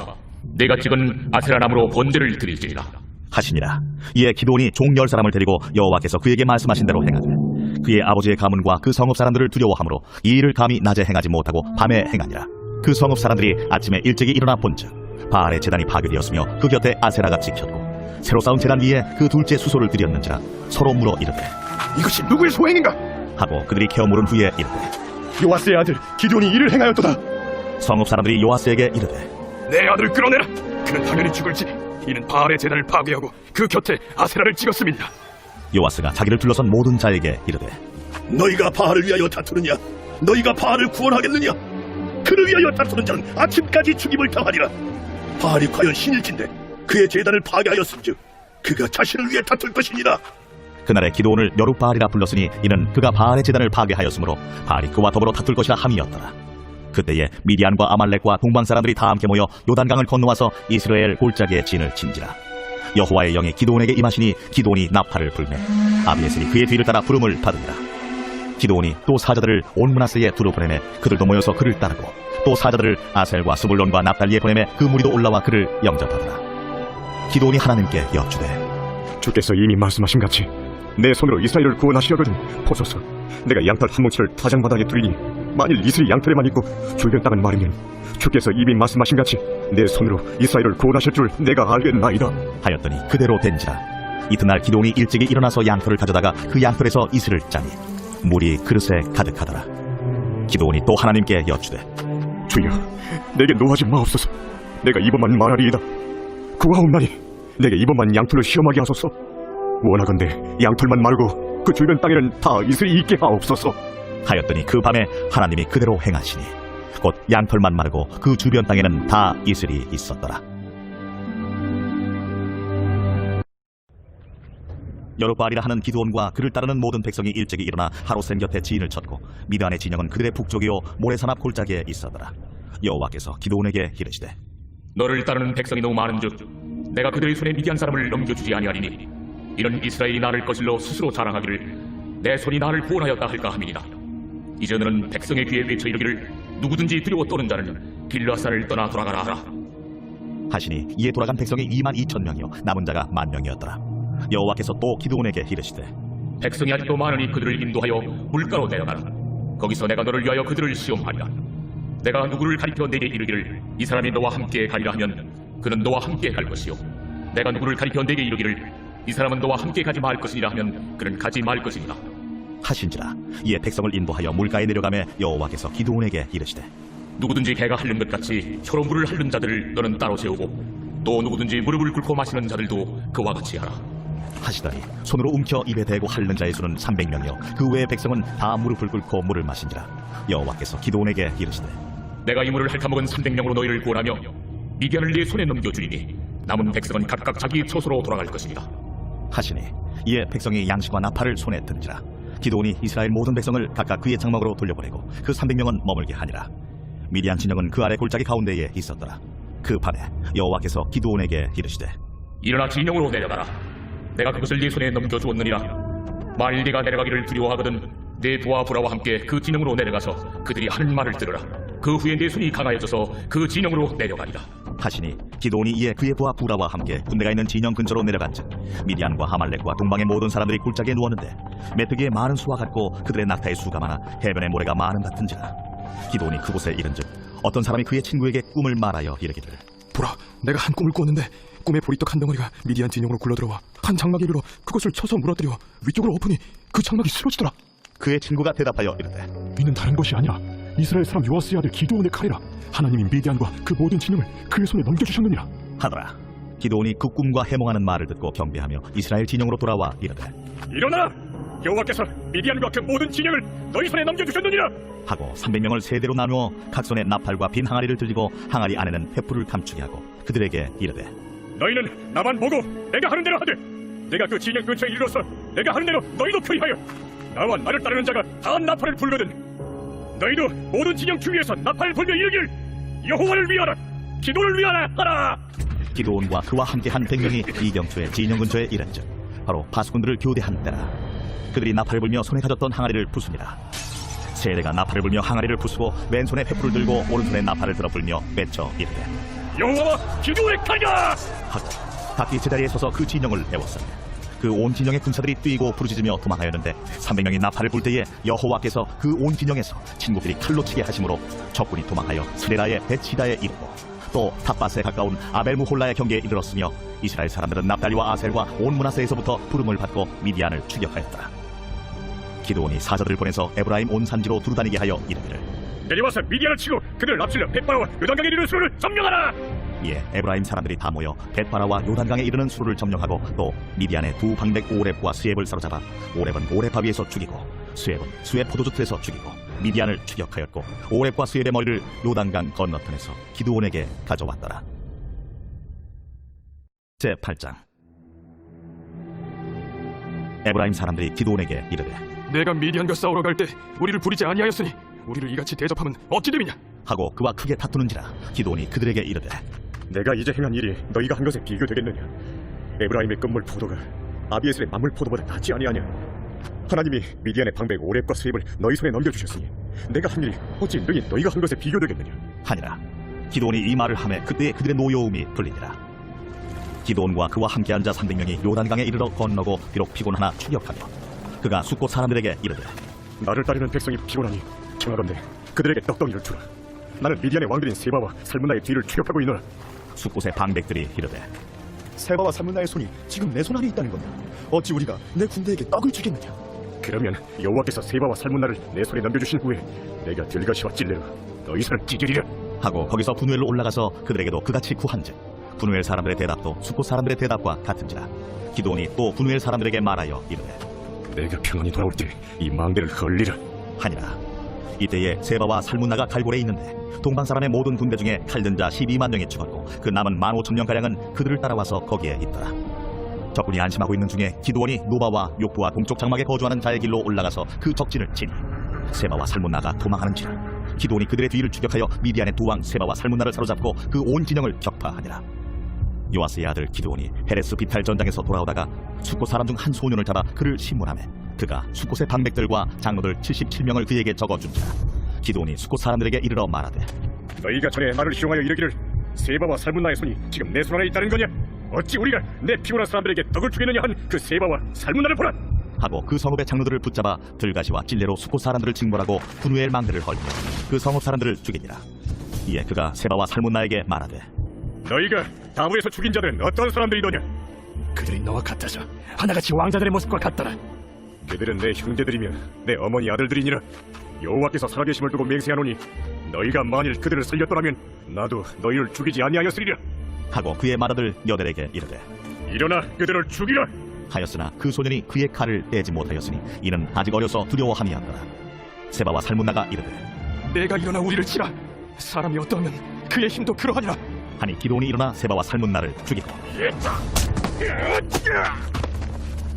내가 찍은 아세라 나무로 번제를 드릴지니라 하시니라. 이에 기드온이 종 10사람을 데리고 여호와께서 그에게 말씀하신 대로 행하되 그의 아버지의 가문과 그 성읍 사람들을 두려워하므로 이 일을 감히 낮에 행하지 못하고 밤에 행하니라. 그 성읍 사람들이 아침에 일찍이 일어나 본즉 바알의 제단이 파괴되었으며 그 곁에 아세라가 찍혔고 새로 쌓은 제단 위에 그 둘째 수소를 드렸는지라 서로 물어 이르되 이것이 누구의 소행인가? 하고 그들이 케어 물은 후에 이르되 요아스의 아들 기드온이 이를 행하였도다. 성읍 사람들이 요아스에게 이르되 내 아들을 끌어내라. 그는 당연히 죽을지 이는 바알의 제단을 파괴하고 그 곁에 아세라를 찍었음이니라. 요아스가 자기를 둘러선 모든 자에게 이르되 너희가 바알을 위하여 다투느냐? 너희가 바알을 구원하겠느냐? 그를 위하여 다투는 자는 아침까지 죽임을 당하리라. 바알이 과연 신일진데 그의 제단을 파괴하였은즉 그가 자신을 위해 다툴 것이니라. 그날의 기도원을 여룻바알이라 불렀으니 이는 그가 바알의 제단을 파괴하였으므로 바알이 그와 더불어 다툴 것이라 함이었더라. 그때에 미디안과 아말렉과 동방 사람들이 다 함께 모여 요단강을 건너와서 이스라엘 골짜기에 진을 친지라. 여호와의 영이 기도원에게 임하시니 기도원이 나팔을 불매 아비에셀이 그의 뒤를 따라 부름을 받으니라. 기도원이 또 사자들을 온 므낫세에 두루 보내매 그들도 모여서 그를 따르고 또 사자들을 아셀과 스불론과 납달리에 보내매 그 무리도 올라와 그를 영접하더라. 기도원이 하나님께 여쭈되 주께서 이미 말씀하신 같이 내 손으로 이스라엘을 구원하시려거든 보소서. 내가 양털 한 뭉치를 타작마당에 두리니 만일 이슬이 양털에만 있고 주변 땅은 마르면 주께서 이미 말씀하신 같이 내 손으로 이스라엘을 구원하실 줄 내가 알겠나이다 하였더니 그대로 된지라. 이튿날 기도원이 일찍이 일어나서 양털을 가져다가 그 양털에서 이슬을 짜니 물이 그릇에 가득하더라. 기도원이 또 하나님께 여쭈되 주여 내게 노하지 마옵소서. 내가 이번만 말하리이다. 구하옵나니 내게 이번만 양털을 시험하게 하소서. 원하건대 양털만 마르고 그 주변 땅에는 다 이슬이 있게 하옵소서. 하였더니 그 밤에 하나님이 그대로 행하시니 곧 양털만 마르고 그 주변 땅에는 다 이슬이 있었더라. 여룻바알이라 하는 기드온과 그를 따르는 모든 백성이 일찍이 일어나 하롯센 곁에 지인을 쳤고 미드안의 진영은 그들의 북쪽이요 모래산 앞 골짜기에 있었더라. 여호와께서 기드온에게 이르시되 너를 따르는 백성이 너무 많은즉 내가 그들의 손에 미디안 사람을 넘겨주지 아니하리니 이는 이스라엘이 나를 거슬러 스스로 자랑하기를 내 손이 나를 구원하였다 할까 함이니라. 이제 너는 백성의 귀에 외쳐 이르기를 누구든지 두려워 떠는 자는 길르앗산을 떠나 돌아가라 하라. 하시니 이에 돌아간 백성이 22,000명이요 남은 자가 10,000명이었더라. 여호와께서 또 기드온에게 이르시되 백성이 아직도 많으니 그들을 인도하여 물가로 내려가라. 거기서 내가 너를 위하여 그들을 시험하리라. 내가 누구를 가리켜 내게 이르기를 이 사람이 너와 함께 가리라 하면 그는 너와 함께 갈 것이요 내가 누구를 가리켜 내게 이르기를 이 사람은 너와 함께 가지 말 것이니라 하면 그는 가지 말 것이니라 하신지라. 이에 백성을 인도하여 물가에 내려가매 여호와께서 기드온에게 이르시되 누구든지 개가 핥는 것 같이 혀로 물을 핥는 자들을 너는 따로 세우고 또 누구든지 무릎을 꿇고 마시는 자들도 그와 같이 하라. 하시더니 손으로 움켜 입에 대고 핥는 자의 수는 300명이요 그 외의 백성은 다 무릎을 꿇고 물을 마신지라. 여호와께서 기드온에게 이르시되 내가 이 물을 핥아먹은 300명으로 너희를 구원하며 미디안을 네 손에 넘겨주리니 남은 백성은 각각 자기 처소로 돌아갈 것이니라 하시니 이에 백성이 양식과 나팔을 손에 든지라. 기드온이 이스라엘 모든 백성을 각각 그의 장막으로 돌려보내고 그 300명은 머물게 하니라. 미디안 진영은 그 아래 골짜기 가운데에 있었더라. 그 밤에 여호와께서 기드온에게 이르시되 일어나 진영으로 내려가라. 내가 그것을 네 손에 넘겨주었느니라. 만일 네가 내려가기를 두려워하거든 네 부하 부라와 함께 그 진영으로 내려가서 그들이 하는 말을 들으라. 그 후에 네 손이 강하여져서 그 진영으로 내려가리라. 하시니 기드온이 이에 그의 부하 부라와 함께 군대가 있는 진영 근처로 내려간즉 미디안과 하말렉과 동방의 모든 사람들이 골짜기에 누웠는데 메뚜기의 많은 수와 같고 그들의 낙타의 수가 많아 해변의 모래가 많은 같은지라. 기드온이 그곳에 이른즉 어떤 사람이 그의 친구에게 꿈을 말하여 이르기를 보라, 내가 한 꿈을 꾸었는데 꿈에 보리떡 한 덩어리가 미디안 진영으로 굴러들어와 한 장막에 이르러 그것을 쳐서 물어뜨려 위쪽으로 엎으니 그 장막이 쓰러지더라. 그의 친구가 대답하여 이르되 이는 다른 것이 아니라 이스라엘 사람 요아스의 아들 기드온의 칼이라. 하나님이 미디안과 그 모든 진영을 그의 손에 넘겨주셨느니라 하더라. 기드온이 그 꿈과 해몽하는 말을 듣고 경배하며 이스라엘 진영으로 돌아와 이르되 일어나라. 여호와께서 미디안과 그 모든 진영을 너희 손에 넘겨주셨느니라 하고 300명을 세대로 나누어 각 손에 나팔과 빈 항아리를 들고 항아리 안에는 횃불을 감추게 하고 그들에게 이르되 너희는 나만 보고 내가 하는 대로 하되 내가 그 진영 근처에 이르러서 내가 하는 대로 너희도 그리하여 나와 나를 따르는 자가 다 나팔을 불거든 너희도 모든 진영 주위에서 나팔을 불며 이르길 여호와를 위하라 기도를 위하라 하라. 기드온과 그와 함께한 100명이 이경초의 진영 근처에 이른즉 바로 파수꾼들을 교대한 때라. 그들이 나팔을 불며 손에 가졌던 항아리를 부수니라. 세대가 나팔을 불며 항아리를 부수고 왼손에 횃불을 들고 오른손에 나팔을 들어 불며 외쳐 이르되 여호와와 기도의 칼이다 하고 각기 제자리에 서서 그 진영을 애웠으니 그 온 진영의 군사들이 뛰고 부르짖으며 도망하였는데 300명이 나팔을 불 때에 여호와께서 그 온 진영에서 친구들이 칼로 치게 하심으로 적군이 도망하여 스레라의 벳시다에 이르고 또 탑바스에 가까운 아벨무홀라의 경계에 이르렀으며 이스라엘 사람들은 납달리와 아셀과 온 므낫세에서부터 부름을 받고 미디안을 추격하였더라. 기드온이 사자들을 보내서 에브라임 온 산지로 두루다니게 하여 이르기를 내려와서 미디안을 치고 그들을 납치려 벳바라와 요단강에 이르는 수를 점령하라. 이에 에브라임 사람들이 다 모여 벳바라와 요단강에 이르는 수로를 점령하고 또 미디안의 두 방백 오렙과 스엡을 사로잡아 오렙은 오렙 바위에서 죽이고 스엡은 스엡 포도주틀에서 죽이고 미디안을 추격하였고 오렙과 스엡의 머리를 요단강 건너편에서 기드온에게 가져왔더라. 제8장. 에브라임 사람들이 기드온에게 이르되 내가 미디안과 싸우러 갈 때 우리를 부리지 아니하였으니 우리를 이같이 대접하면 어찌 됨이냐? 하고 그와 크게 다투는지라. 기드온이 그들에게 이르되 내가 이제 행한 일이 너희가 한 것에 비교되겠느냐? 에브라임의 끝물 포도가 아비에셀의 만물 포도보다 낫지 아니하냐? 하나님이 미디안의 방백 오렙과 스엡을 너희 손에 넘겨주셨으니 내가 한 일이 어찌 능히 너희가 한 것에 비교되겠느냐? 하니라. 기드온이 이 말을 하매 그때에 그들의 노여움이 풀리니라. 기드온과 그와 함께한 자 300명이 요단강에 이르러 건너고 비록 피곤하나 추격하며 그가 숫곳 사람들에게 이르되 나를 따르는 백성이 피곤하니 청하건대 그들에게 떡덩이를 주라. 나는 미디안의 왕들인 세바와 살문나의 뒤를 추격하고 있노라. 숫곳의 방백들이 이르되 세바와 살문나의 손이 지금 내 손 안에 있다는 거냐? 어찌 우리가 내 군대에게 떡을 주겠느냐? 그러면 여호와께서 세바와 살문나를 내 손에 넘겨주신 후에 내가 들가시와 찔레로 너희 손을 찢으리라. 하고 거기서 분우엘로 올라가서 그들에게도 그같이 구한즉 분우엘 사람들의 대답도 숫곳 사람들의 대답과 같은지라. 기드온이 또 분우엘 사람들에게 말하여 이르되 내가 평안히 돌아올 때 이 망대를 헐리라 하니라. 이때에 세바와 살문나가 갈골에 있는데 동방 사람의 모든 군대 중에 칼든 자 12만 명이 죽었고 그 남은 15,000명가량은 그들을 따라와서 거기에 있더라. 적군이 안심하고 있는 중에 기드온이 노바와 욕부와 동쪽 장막에 거주하는 자의 길로 올라가서 그 적진을 치니 세바와 살문나가 도망하는지라. 기드온이 그들의 뒤를 추격하여 미디안의 두 왕 세바와 살문나를 사로잡고 그 온 진영을 격파하니라. 요아스의 아들 기드온이 헤레스 비탈 전장에서 돌아오다가 숫곳 사람 중 한 소년을 잡아 그를 심문하매 그가 숫곳의 방백들과 장로들 77명을 그에게 적어준지라. 기드온이 숫곳 사람들에게 이르러 말하되 너희가 전에 말을 희롱하여 이르기를 세바와 살문나의 손이 지금 내 손 안에 있다는 거냐? 어찌 우리가 내 피곤한 사람들에게 떡을 주겠느냐 한 그 세바와 살문나를 보라. 하고 그 성읍의 장로들을 붙잡아 들가시와 찔레로 숫곳 사람들을 징벌하고 분우엘 망대를 헐며 그 성읍 사람들을 죽이니라. 이에 그가 세바와 살문나에게 말하되 너희가 다무에서 죽인 자들은 어떤 사람들이더냐? 그들이 너와 같아서 하나같이 왕자들의 모습과 같더라. 그들은 내 형제들이며 내 어머니 아들들이니라. 여호와께서 살아계심을 두고 맹세하노니 너희가 만일 그들을 살렸더라면 나도 너희를 죽이지 아니하였으리라. 하고 그의 맏아들 여델에게 이르되 일어나 그들을 죽이라. 하였으나 그 소년이 그의 칼을 떼지 못하였으니 이는 아직 어려서 두려워함이었더라. 세바와 살문나가 이르되 내가 일어나 우리를 치라. 사람이 어떠하면 그의 힘도 그러하니라. 하니 기드온이 일어나 세바와 살문나를 죽이고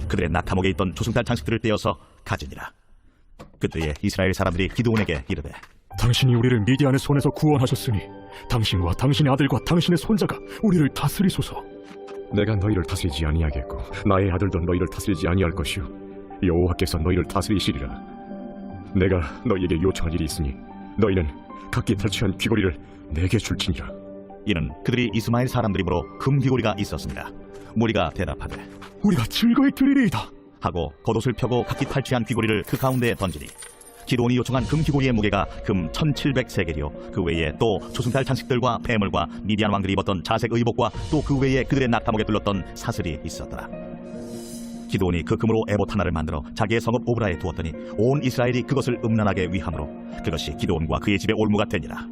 그들의 낙타목에 있던 조승달 장식들을 떼어서 가지니라. 그때에 이스라엘 사람들이 기드온에게 이르되 당신이 우리를 미디안의 손에서 구원하셨으니 당신과 당신의 아들과 당신의 손자가 우리를 다스리소서. 내가 너희를 다스리지 아니하겠고 나의 아들도 너희를 다스리지 아니할 것이요 여호와께서 너희를 다스리시리라. 내가 너희에게 요청할 일이 있으니 너희는 각기 탈취한 귀고리를 내게 줄지니라. 이는 그들이 이스마엘 사람들이므로 금 귀고리가 있었습니다. 무리가 대답하되 우리가 즐거이 드리리이다. 하고 겉옷을 펴고 각기 탈취한 귀고리를 그 가운데에 던지니 기드온이 요청한 금 귀고리의 무게가 금 1,700세겔이요 그 외에 또 조승달 장식들과 폐물과 미디안 왕들이 입었던 자색 의복과 또 그 외에 그들의 낙타목에 둘렀던 사슬이 있었더라. 기드온이 그 금으로 에봇 하나를 만들어 자기의 성읍 오브라에 두었더니 온 이스라엘이 그것을 음란하게 위함으로 그것이 기드온과 그의 집의 올무가 되니라.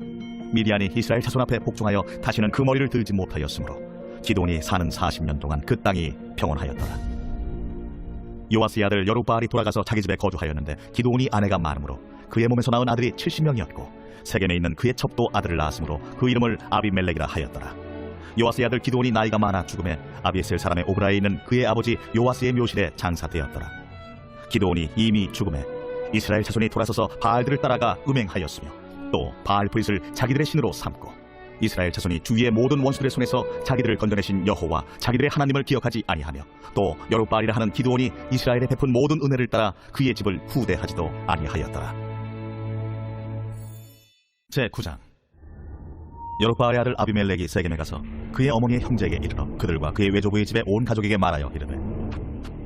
미디안이 이스라엘 자손 앞에 복종하여 다시는 그 머리를 들지 못하였으므로 기드온이 사는 40년 동안 그 땅이 평온하였더라. 요아스의 아들 여룹바알이 돌아가서 자기 집에 거주하였는데 기드온이 아내가 많으므로 그의 몸에서 낳은 아들이 70명이었고 세겜에 있는 그의 첩도 아들을 낳았으므로 그 이름을 아비멜렉이라 하였더라. 요아스의 아들 기드온이 나이가 많아 죽음에 아비에셀 사람의 오브라에 있는 그의 아버지 요아스의 묘실에 장사되었더라. 기드온이 이미 죽음에 이스라엘 자손이 돌아서서 바알들을 따라가 음행하였으며 또 바알 브릿을 자기들의 신으로 삼고 이스라엘 자손이 주위의 모든 원수들의 손에서 자기들을 건져내신 여호와 자기들의 하나님을 기억하지 아니하며 또 여룹바알이라 하는 기드온이 이스라엘에 베푼 모든 은혜를 따라 그의 집을 후대하지도 아니하였더라. 제9장. 여룹바알의 아들 아비멜렉이 세겜에 가서 그의 어머니의 형제에게 이르러 그들과 그의 외조부의 집에 온 가족에게 말하여 이르되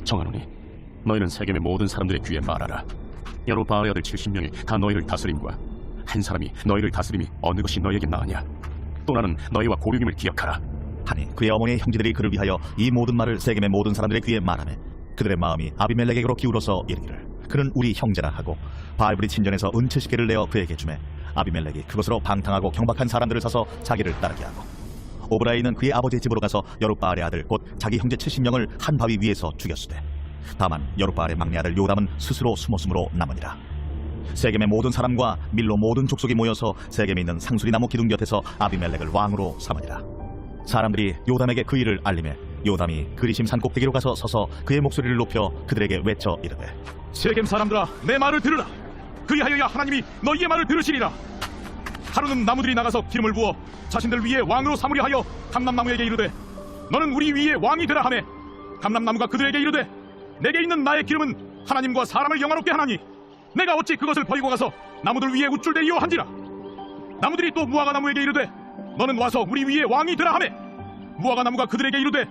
청하노니 너희는 세겜의 모든 사람들의 귀에 말하라. 여룹바알의 아들 70명이 다 너희를 다스림과 한 사람이 너희를 다스림이 어느 것이 너희에게 나으냐. 또 나는 너희와 고륙임을 기억하라. 하니 그의 어머니의 형제들이 그를 위하여 이 모든 말을 세겜의 모든 사람들의 귀에 말하매 그들의 마음이 아비멜렉에게로 기울어서 이르기를 그는 우리 형제라 하고 바알브릿 신전에서 은 70개를 내어 그에게 주매 아비멜렉이 그것으로 방탕하고 경박한 사람들을 사서 자기를 따르게 하고 오브라이는 그의 아버지의 집으로 가서 여룻바알의 아들 곧 자기 형제 70명을 한 바위 위에서 죽였으되 다만 여룻바알의 막내 아들 요담은 스스로 숨었으므로 남으니라. 세겜의 모든 사람과 밀로 모든 족속이 모여서 세겜에 있는 상수리나무 기둥 곁에서 아비멜렉을 왕으로 삼으니라. 사람들이 요담에게 그 일을 알림해 요담이 그리심 산 꼭대기로 가서 서서 그의 목소리를 높여 그들에게 외쳐 이르되 세겜 사람들아, 내 말을 들으라. 그리하여야 하나님이 너희의 말을 들으시리라. 하루는 나무들이 나가서 기름을 부어 자신들 위에 왕으로 삼으려 하여 감람나무에게 이르되 너는 우리 위에 왕이 되라 하매 감람나무가 그들에게 이르되 내게 있는 나의 기름은 하나님과 사람을 영화롭게 하나니 내가 어찌 그것을 버리고 가서 나무들 위에 우쭐대리요 한지라. 나무들이 또 무화과 나무에게 이르되 너는 와서 우리 위에 왕이 되라 하매 무화과 나무가 그들에게 이르되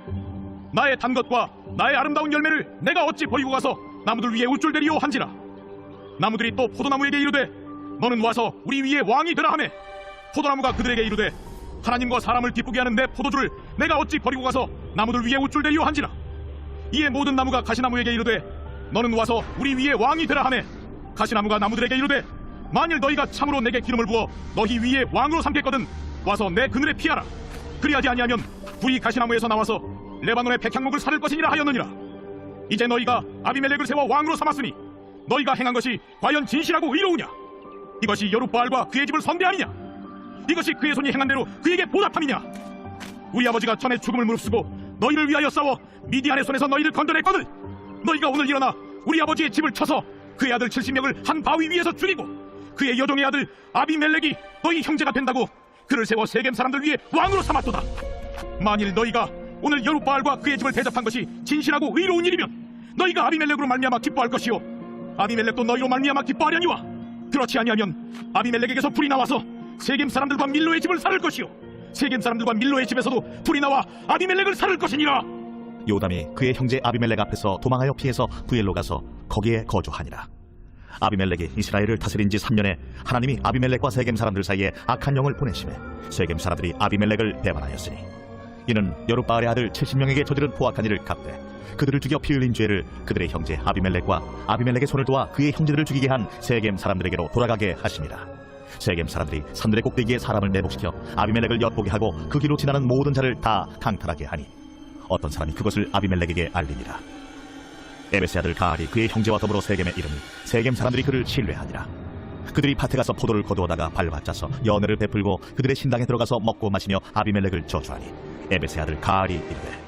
나의 단 것과 나의 아름다운 열매를 내가 어찌 버리고 가서 나무들 위에 우쭐대리요 한지라. 나무들이 또 포도나무에게 이르되 너는 와서 우리 위에 왕이 되라 하매 포도나무가 그들에게 이르되 하나님과 사람을 기쁘게 하는 내 포도주를 내가 어찌 버리고 가서 나무들 위에 우쭐대리요 한지라. 이에 모든 나무가 가시나무에게 이르되 너는 와서 우리 위에 왕이 되라 하매 가시나무가 나무들에게 이르되 만일 너희가 참으로 내게 기름을 부어 너희 위에 왕으로 삼겠거든 와서 내 그늘에 피하라. 그리하지 아니하면 불이 가시나무에서 나와서 레바논의 백향목을 사를 것이니라 하였느니라. 이제 너희가 아비멜렉을 세워 왕으로 삼았으니 너희가 행한 것이 과연 진실하고 의로우냐? 이것이 여룻바알과 그의 집을 선대함이냐? 이것이 그의 손이 행한 대로 그에게 보답함이냐? 우리 아버지가 전에 죽음을 무릅쓰고 너희를 위하여 싸워 미디안의 손에서 너희를 건져냈거든. 너희가 오늘 일어나 우리 아버지의 집을 쳐서 그의 아들 70명을 한 바위 위에서 죽이고 그의 여종의 아들 아비멜렉이 너희 형제가 된다고 그를 세워 세겜 사람들 위에 왕으로 삼았도다. 만일 너희가 오늘 여룻바알과 그의 집을 대접한 것이 진실하고 의로운 일이면 너희가 아비멜렉으로 말미암아 기뻐할 것이요 아비멜렉도 너희로 말미암아 기뻐하려니와 그렇지 아니하면 아비멜렉에게서 불이 나와서 세겜 사람들과 밀로의 집을 살을 것이요 세겜 사람들과 밀로의 집에서도 불이 나와 아비멜렉을 살을 것이니라. 요담이 그의 형제 아비멜렉 앞에서 도망하여 피해서 부엘로 가서 거기에 거주하니라. 아비멜렉이 이스라엘을 다스린 지 3년에 하나님이 아비멜렉과 세겜 사람들 사이에 악한 영을 보내심에 세겜 사람들이 아비멜렉을 배반하였으니 이는 여룻바알의 아들 70명에게 저지른 포악한 일을 갚되 그들을 죽여 피 흘린 죄를 그들의 형제 아비멜렉과 아비멜렉의 손을 도와 그의 형제들을 죽이게 한 세겜 사람들에게로 돌아가게 하심이라. 세겜 사람들이 산들의 꼭대기에 사람을 매복시켜 아비멜렉을 엿보게 하고 그 길로 지나는 모든 자를 다 강탈하게 하니 어떤 사람이 그것을 아비멜렉에게 알리니라. 에베스의 아들 가알이 그의 형제와 더불어 세겜에 이르니 세겜 사람들이 그를 신뢰하니라. 그들이 밭에 가서 포도를 거두어다가 발받짜서 연회를 베풀고 그들의 신당에 들어가서 먹고 마시며 아비멜렉을 저주하니 에베스의 아들 가알이 이르되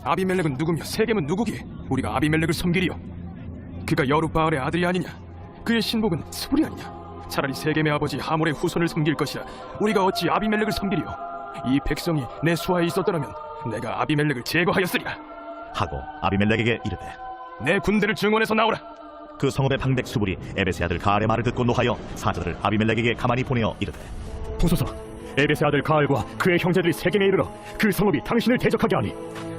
아비멜렉은 누구며 세겜은 누구기에 우리가 아비멜렉을 섬기리요? 그가 여룻바알의 아들이 아니냐? 그의 신복은 스불이 아니냐? 차라리 세겜의 아버지 하몰의 후손을 섬길 것이라 우리가 어찌 아비멜렉을 섬기리요? 이 백성이 내 수하에 있었더라면 내가 아비멜렉을 제거하였으리라 하고 아비멜렉에게 이르되 내 군대를 증원해서 나오라. 그 성읍의 방백 수불이 에베스의 아들 가알의 말을 듣고 노하여 사자들을 아비멜렉에게 가만히 보내어 이르되 보소서, 에베스의 아들 가알과 그의 형제들이 세겜에 이르러 그 성읍이 당신을 대적하게 하니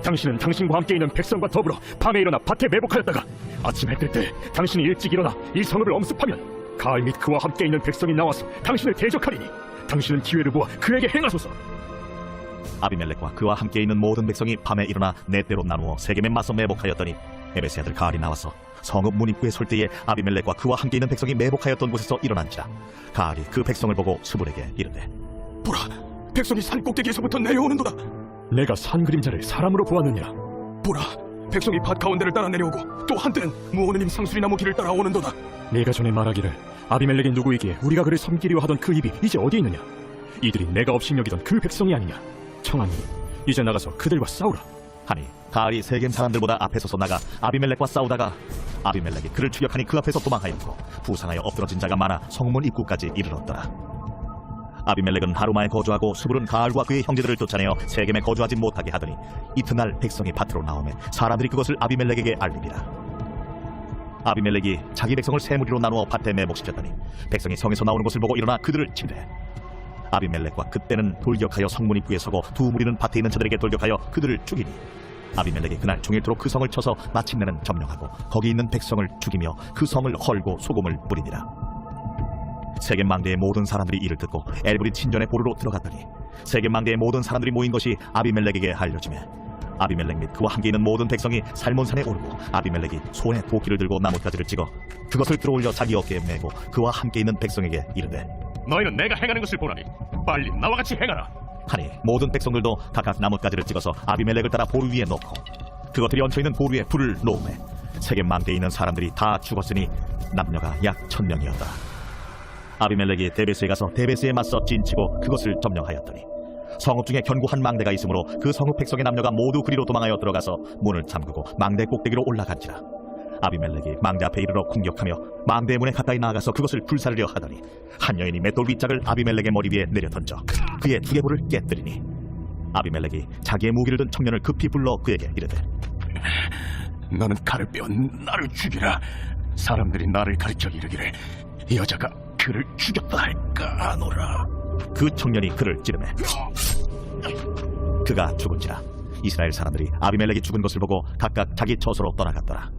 당신은 당신과 함께 있는 백성과 더불어 밤에 일어나 밭에 매복하였다가 아침 해뜰 때 당신이 일찍 일어나 이 성읍을 엄습하면 가알 및 그와 함께 있는 백성이 나와서 당신을 대적하리니 당신은 기회를 보아 그에게 행하소서. 아비멜렉과 그와 함께 있는 모든 백성이 밤에 일어나 네 때로 나누어 세겜에 맞서 매복하였더니 에베스의 아들 가알이 나와서 성읍 문 입구에 설 때에 아비멜렉과 그와 함께 있는 백성이 매복하였던 곳에서 일어난지라. 가알이 그 백성을 보고 스불에게 이르되 보라, 백성이 산 꼭대기에서부터 내려오는도다. 내가 산 그림자를 사람으로 보았느니라. 보라, 백성이 밭 가운데를 따라 내려오고 또 한때는 무오느님 상수리나무 길을 따라 오는도다. 네가 전에 말하기를 아비멜렉이 누구이기에 우리가 그를 섬기려 하던 그 입이 이제 어디 있느냐? 이들이 내가 업신 여기던 그 백성이 아니냐? 청하니 이제 나가서 그들과 싸우라 하니 가알이 세겜 사람들보다 앞에 서서 나가 아비멜렉과 싸우다가 아비멜렉이 그를 추격하니 그 앞에서 도망하였고 부상하여 엎드러진 자가 많아 성문 입구까지 이르렀더라. 아비멜렉은 하루만에 거주하고 수불은 가알과 그의 형제들을 쫓아내어 세겜에 거주하지 못하게 하더니 이튿날 백성이 밭으로 나오매 사람들이 그것을 아비멜렉에게 알리니라. 아비멜렉이 자기 백성을 세 무리로 나누어 밭에 매복시켰더니 백성이 성에서 나오는 것을 보고 일어나 그들을 치되 아비멜렉과 그때는 돌격하여 성문 입구에 서고 두 무리는 밭에 있는 자들에게 돌격하여 그들을 죽이니 아비멜렉이 그날 종일토록 그 성을 쳐서 마침내는 점령하고 거기 있는 백성을 죽이며 그 성을 헐고 소금을 뿌리니라. 세겜 망대의 모든 사람들이 이를 듣고 엘브리 친전의 보루로 들어갔더니 세겜 망대의 모든 사람들이 모인 것이 아비멜렉에게 알려지매 아비멜렉 및 그와 함께 있는 모든 백성이 살몬산에 오르고 아비멜렉이 손에 도끼를 들고 나뭇가지를 찍어 그것을 들어올려 자기 어깨에 메고 그와 함께 있는 백성에게 이르되 너희는 내가 행하는 것을 보라니 빨리 나와 같이 행하라. 하니 모든 백성들도 각각 나뭇가지를 찍어서 아비멜렉을 따라 보루 위에 놓고 그것들이 얹혀있는 보루 위에 불을 놓으매 세겜 망대에 있는 사람들이 다 죽었으니 남녀가 약 1000명이었다. 아비멜렉이 데베스에 가서 데베스에 맞서 진치고 그것을 점령하였더니 성읍 중에 견고한 망대가 있으므로 그 성읍 백성의 남녀가 모두 그리로 도망하여 들어가서 문을 잠그고 망대 꼭대기로 올라간지라. 아비멜렉이 망대 앞에 이르러 공격하며 망대의 문에 가까이 나아가서 그것을 불사르려 하더니 한 여인이 맷돌 윗짝을 아비멜렉의 머리 위에 내려 던져 그의 두개골을 깨뜨리니 아비멜렉이 자기의 무기를 든 청년을 급히 불러 그에게 이르되 너는 칼을 빼어 나를 죽이라. 사람들이 나를 가르쳐 이르기를 여자가 그를 죽였다 할까 하노라. 그 청년이 그를 찌르매 그가 죽은지라. 이스라엘 사람들이 아비멜렉이 죽은 것을 보고 각각 자기 처소로 떠나갔더라.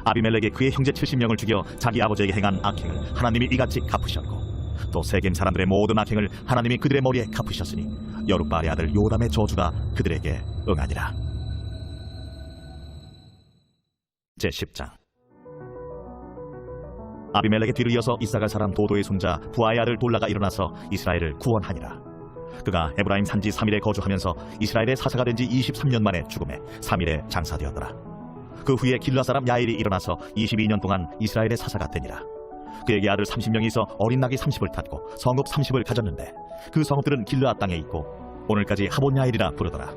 아비멜렉이 그의 형제 70명을 죽여 자기 아버지에게 행한 악행을 하나님이 이같이 갚으셨고 또 세겜 사람들의 모든 악행을 하나님이 그들의 머리에 갚으셨으니 여룻바알의 아들 요담의 저주가 그들에게 응하니라. 제10장. 아비멜렉의 뒤를 이어서 이사갈 사람 도도의 손자 부하의 아들 돌라가 일어나서 이스라엘을 구원하니라. 그가 에브라임 산지 3일에 거주하면서 이스라엘의 사사가 된 지 23년 만에 죽음에 3일에 장사되었더라. 그 후에 길라 사람 야일이 일어나서 22년 동안 이스라엘의 사사가 되니라. 그에게 아들 30명이 있어 어린 낙이 30을 탔고 성읍 30을 가졌는데 그 성읍들은 길르앗 땅에 있고 오늘까지 하본 야일이라 부르더라.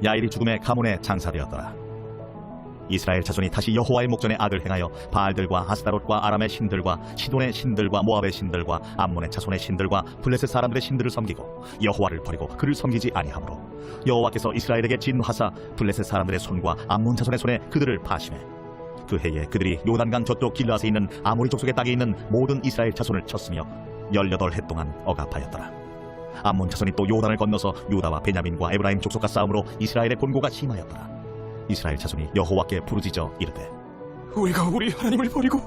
야일이 죽음에 가문에 장사되었더라. 이스라엘 자손이 다시 여호와의 목전에 악을 행하여 바알들과 아스타롯과 아람의 신들과 시돈의 신들과 모압의 신들과 암몬의 자손의 신들과 블레셋 사람들의 신들을 섬기고 여호와를 버리고 그를 섬기지 아니하므로 여호와께서 이스라엘에게 진노하사 블레셋 사람들의 손과 암몬 자손의 손에 그들을 파심해 그 해에 그들이 요단강 저쪽 길라앗에 있는 아모리 족속의 땅에 있는 모든 이스라엘 자손을 쳤으며 18해 동안 억압하였더라. 암몬 자손이 또 요단을 건너서 유다와 베냐민과 에브라임 족속과 싸움으로 이스라엘의 곤고가 심하였더라. 이스라엘 자손이 여호와께 부르짖어 이르되 우리가 우리 하나님을 버리고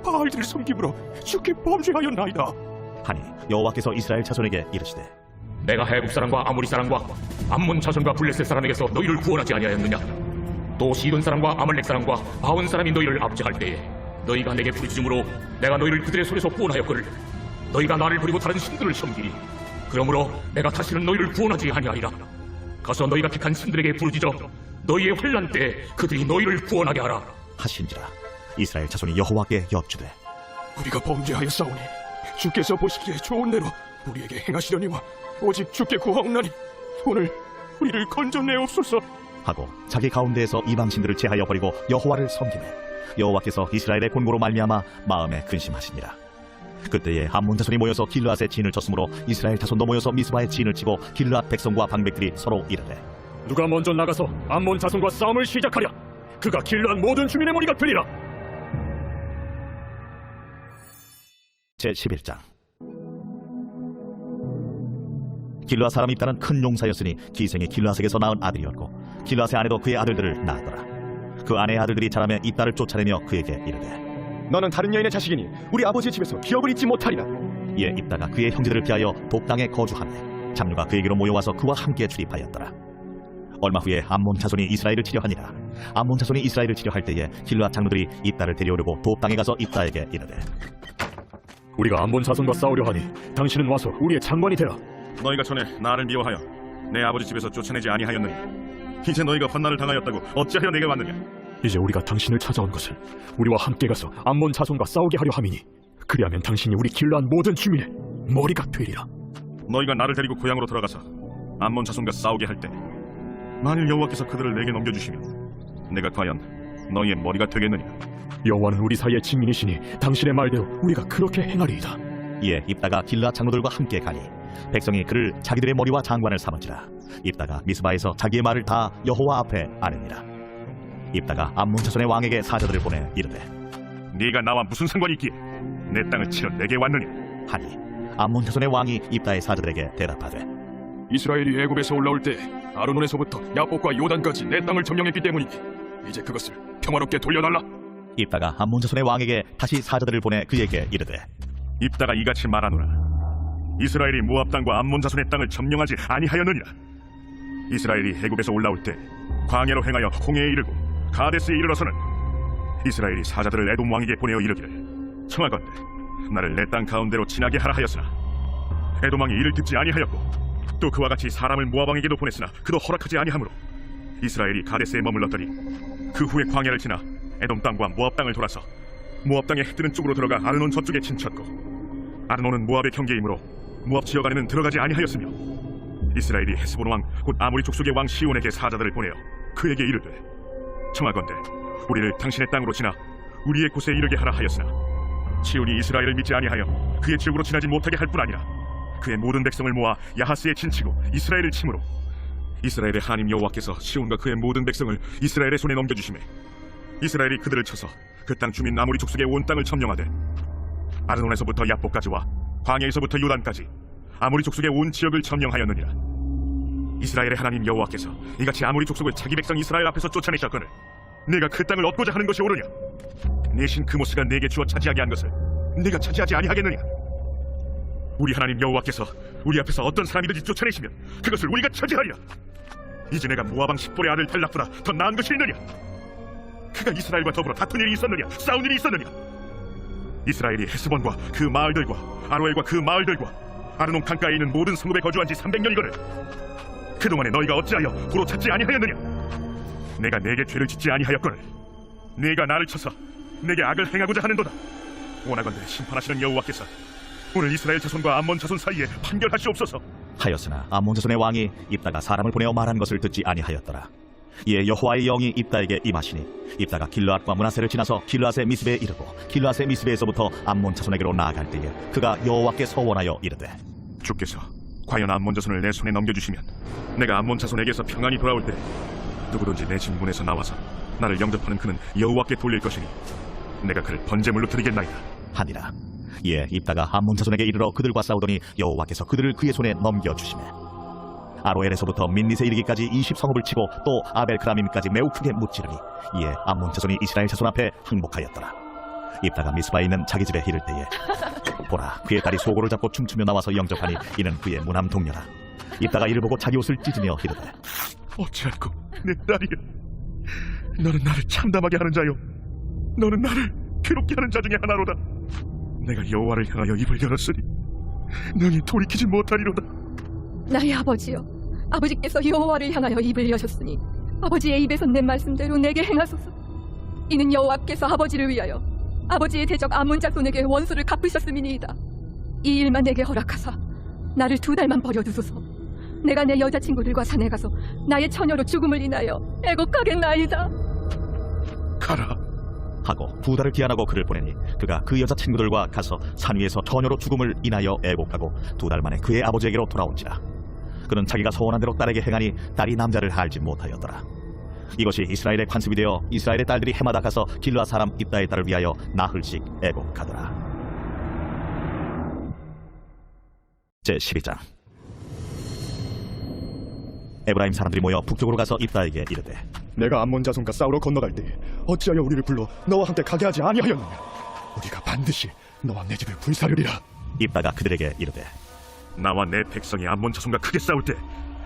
바알들을 섬김으로 주께 범죄하였나이다 하니 여호와께서 이스라엘 자손에게 이르시되 내가 해국 사람과 아모리 사람과 암몬 자손과 블레셋 사람에게서 너희를 구원하지 아니하였느냐? 또 시돈 사람과 아말렉 사람과 바온 사람이 너희를 압제할 때에 너희가 내게 부르짖음으로 내가 너희를 그들의 손에서 구원하였거늘 너희가 나를 버리고 다른 신들을 섬기니 그러므로 내가 다시는 너희를 구원하지 아니하리라. 가서 너희가 택한 신들에게 부르짖어 너희의 환난 때에 그들이 너희를 구원하게 하라 하신지라. 이스라엘 자손이 여호와께 여쭈되 우리가 범죄하였사오니 주께서 보시기에 좋은 대로 우리에게 행하시려니와 오직 주께 구하옵나니 오늘 우리를 건져내옵소서 하고 자기 가운데에서 이방 신들을 제하여 버리고 여호와를 섬기매 여호와께서 이스라엘의 곤고로 말미암아 마음에 근심하시니라. 그때에 암몬 자손이 모여서 길르앗에 진을 쳤으므로 이스라엘 자손도 모여서 미스바에 진을 치고 길르앗 백성과 방백들이 서로 이르되 누가 먼저 나가서 암몬 자손과 싸움을 시작하랴. 그가 길르앗 모든 주민의 머리가 되리라. 제11장. 길르앗 사람 입다는 큰 용사였으니 기생이 길르앗에게서 낳은 아들이었고 길르앗의 아내도 그의 아들들을 낳았더라. 그 아내의 아들들이 자라매 이 딸을 쫓아내며 그에게 이르되 너는 다른 여인의 자식이니 우리 아버지의 집에서 기업을 잊지 못하리라. 이에 입다가 그의 형제들을 피하여 독당에 거주하매 잡류가 그에게로 모여와서 그와 함께 출입하였더라. 얼마 후에 암몬 자손이 이스라엘을 치려하니라. 암몬 자손이 이스라엘을 치려할 때에 길르앗 장로들이 입다를 데려오려고 독당에 가서 입다에게 이르되 우리가 암몬 자손과 싸우려 하니 당신은 와서 우리의 장관이 되라. 너희가 전에 나를 미워하여 내 아버지 집에서 쫓아내지 아니하였느냐? 이제 너희가 환난을 당하였다고 어찌하여 내게 왔느냐? 이제 우리가 당신을 찾아온 것을 우리와 함께 가서 암몬 자손과 싸우게 하려 함이니 그리하면 당신이 우리 길르앗 모든 주민의 머리가 되리라. 너희가 나를 데리고 고향으로 돌아가서 암몬 자손과 싸우게 할 때 만일 여호와께서 그들을 내게 넘겨주시면 내가 과연 너희의 머리가 되겠느냐? 여호와는 우리 사이의 증인이시니 당신의 말대로 우리가 그렇게 행하리이다. 이에 입다가 길르앗 장로들과 함께 가니 백성이 그를 자기들의 머리와 장관을 삼은지라. 입다가 미스바에서 자기의 말을 다 여호와 앞에 아뢰니라. 입다가 암몬 자손의 왕에게 사자들을 보내 이르되 네가 나와 무슨 상관이 있기에 내 땅을 치러 내게 왔느냐? 하니 암몬 자손의 왕이 입다의 사자들에게 대답하되 이스라엘이 애굽에서 올라올 때 아르논에서부터 야복과 요단까지 내 땅을 점령했기 때문이니 이제 그것을 평화롭게 돌려달라. 입다가 암몬 자손의 왕에게 다시 사자들을 보내 그에게 이르되 입다가 이같이 말하노라. 이스라엘이 모압 땅과 암몬 자손의 땅을 점령하지 아니하였느냐? 이스라엘이 애굽에서 올라올 때 광야로 행하여 홍해에 이르고 가데스에 이르러서는 이스라엘이 사자들을 에돔 왕에게 보내어 이르기를 청하건대 나를 내 땅 가운데로 지나게 하라 하였으나 에돔 왕이 이를 듣지 아니하였고 또 그와 같이 사람을 모압 왕에게도 보냈으나 그도 허락하지 아니하므로 이스라엘이 가데스에 머물렀더니 그 후에 광야를 지나 에돔 땅과 모압 땅을 돌아서 모압 땅의 해뜨는 쪽으로 들어가 아르논 저쪽에 진쳤고 아르논은 모압의 경계이므로 모압 지역 안에는 들어가지 아니하였으며 이스라엘이 헤스본 왕 곧 아모리 족속의 왕 시온에게 사자들을 보내어 그에게 이르되 청하건대 우리를 당신의 땅으로 지나 우리의 곳에 이르게 하라 하였으나 시온이 이스라엘을 믿지 아니하여 그의 지역으로 지나지 못하게 할 뿐 아니라 그의 모든 백성을 모아 야하스에 진치고 이스라엘을 치므로 이스라엘의 하나님 여호와께서 시온과 그의 모든 백성을 이스라엘의 손에 넘겨주시매 이스라엘이 그들을 쳐서 그 땅 주민 아모리 족속의 온 땅을 점령하되 아르논에서부터 야복까지와 광야에서부터 요단까지 아모리 족속의 온 지역을 점령하였느니라. 이스라엘의 하나님 여호와께서 이같이 아모리 족속을 자기 백성 이스라엘 앞에서 쫓아내셨거늘 네가 그 땅을 얻고자 하는 것이 옳으냐? 내 신 그모스가 내게 주어 차지하게 한 것을 네가 차지하지 아니하겠느냐? 우리 하나님 여호와께서 우리 앞에서 어떤 사람이든지 쫓아내시면 그것을 우리가 차지하리라. 이제 내가 모압 왕 십볼의 아들 달락보다 더 나은 것이 있느냐? 그가 이스라엘과 더불어 다툰 일이 있었느냐? 싸운 일이 있었느냐? 이스라엘이 헤스본과 그 마을들과 아로엘과 그 마을들과 아르논 강가에 있는 모든 성읍에 거주한 지 300년이거늘 그동안에 너희가 어찌하여 도로 찾지 아니하였느냐? 내가 내게 죄를 짓지 아니하였거늘 네가 나를 쳐서 내게 악을 행하고자 하는도다. 원하건대 심판하시는 여호와께서 오늘 이스라엘 자손과 암몬 자손 사이에 판결하시옵소서. 하였으나 암몬 자손의 왕이 입다가 사람을 보내어 말한 것을 듣지 아니하였더라. 이에 여호와의 영이 입다에게 임하시니 입다가 길르앗과 므낫세를 지나서 길르앗의 미스베에 이르고 길르앗의 미스베에서부터 암몬 자손에게로 나아갈 때에 그가 여호와께 서원하여 이르되 주께서 과연 암몬 자손을 내 손에 넘겨주시면 내가 암몬 자손에게서 평안히 돌아올 때 누구든지 내 진군에서 나와서 나를 영접하는 그는 여호와께 돌릴 것이니 내가 그를 번제물로 드리겠나이다 하니라. 이에 입다가 암몬 자손에게 이르러 그들과 싸우더니 여호와께서 그들을 그의 손에 넘겨주시매 아로엘에서부터 민닛에 이르기까지 20성읍을 치고 또 아벨크라밈까지 매우 크게 무찌르니 이에 암몬 자손이 이스라엘 자손 앞에 항복하였더라. 입다가 미스바에 있는 자기 집에 이를 때에 보라 그의 딸이 소고를 잡고 춤추며 나와서 영접하니 이는 그의 무남 동료라. 입다가 이를 보고 자기 옷을 찢으며 이르되 어찌할꼬 내 딸이여 너는 나를 참담하게 하는 자요 너는 나를 괴롭게 하는 자 중에 하나로다. 내가 여호와를 향하여 입을 열었으니 능히 돌이키지 못하리로다. 나의 아버지여, 아버지께서 여호와를 향하여 입을 여셨으니 아버지의 입에서 낸 말씀대로 내게 행하소서. 이는 여호와께서 아버지를 위하여 아버지의 대적 아몬 자손에게 원수를 갚으셨음이니이다. 이 일만 내게 허락하사 나를 2달만 버려두소서. 내가 내 여자친구들과 산에 가서 나의 처녀로 죽음을 인하여 애곡하겠나이다. 가라 하고 2달을 기한하고 그를 보내니 그가 그 여자친구들과 가서 산 위에서 처녀로 죽음을 인하여 애곡하고 2달 만에 그의 아버지에게로 돌아온지라. 그는 자기가 서원한 대로 딸에게 행하니 딸이 남자를 알지 못하였더라. 이것이 이스라엘의 관습이 되어 이스라엘의 딸들이 해마다 가서 길르앗 사람 입다의 딸을 위하여 나흘씩 애곡하더라. 제12장. 에브라임 사람들이 모여 북쪽으로 가서 입다에게 이르되 내가 암몬 자손과 싸우러 건너갈 때 어찌하여 우리를 불러 너와 함께 가게 하지 아니하였느냐? 우리가 반드시 너와 내 집을 불사르리라. 입다가 그들에게 이르되 나와 내 백성이 암몬 자손과 크게 싸울 때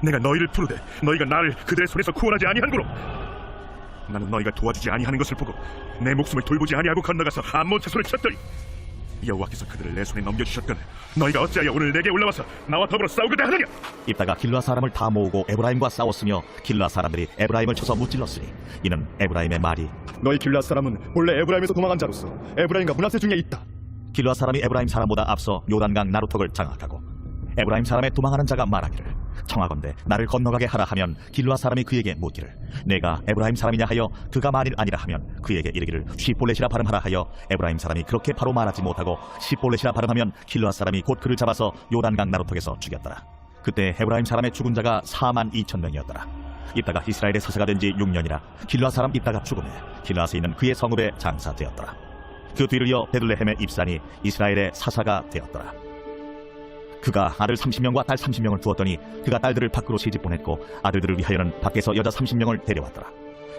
내가 너희를 부르되 너희가 나를 그들의 손에서 구원하지 아니한고로 나는 너희가 도와주지 아니하는 것을 보고 내 목숨을 돌보지 아니하고 건너가서 암몬 자손을 쳤더니 여호와께서 그들을 내 손에 넘겨주셨거늘 너희가 어찌하여 오늘 내게 올라와서 나와 더불어 싸우고자 하느냐? 입다가 길르앗 사람을 다 모으고 에브라임과 싸웠으며 길르앗 사람들이 에브라임을 쳐서 무찔렀으니 이는 에브라임의 말이 너희 길르앗 사람은 본래 에브라임에서 도망한 자로서 에브라임과 므낫세 중에 있다. 길르앗 사람이 에브라임 사람보다 앞서 요단강 나루턱을 장악하고 에브라임 사람의 도망하는 자가 말하기를 청하건대 나를 건너가게 하라 하면 길르앗 사람이 그에게 묻기를 내가 에브라임 사람이냐 하여 그가 만일 아니라 하면 그에게 이르기를 시볼렛이라 발음하라 하여 에브라임 사람이 그렇게 바로 말하지 못하고 시볼렛이라 발음하면 길르앗 사람이 곧 그를 잡아서 요단강 나루턱에서 죽였더라. 그때 에브라임 사람의 죽은 자가 42,000명이었더라. 입다가 이스라엘의 사사가 된 지 6년이라 길르앗 사람 입다가 죽음에 길르앗에 있는 그의 성읍에 장사되었더라. 그 뒤를 이어 베들레헴의 입산이 이스라엘의 사사가 되었더라. 그가 아들 30명과 딸 30명을 두었더니 그가 딸들을 밖으로 시집 보냈고 아들들을 위하여는 밖에서 여자 30명을 데려왔더라.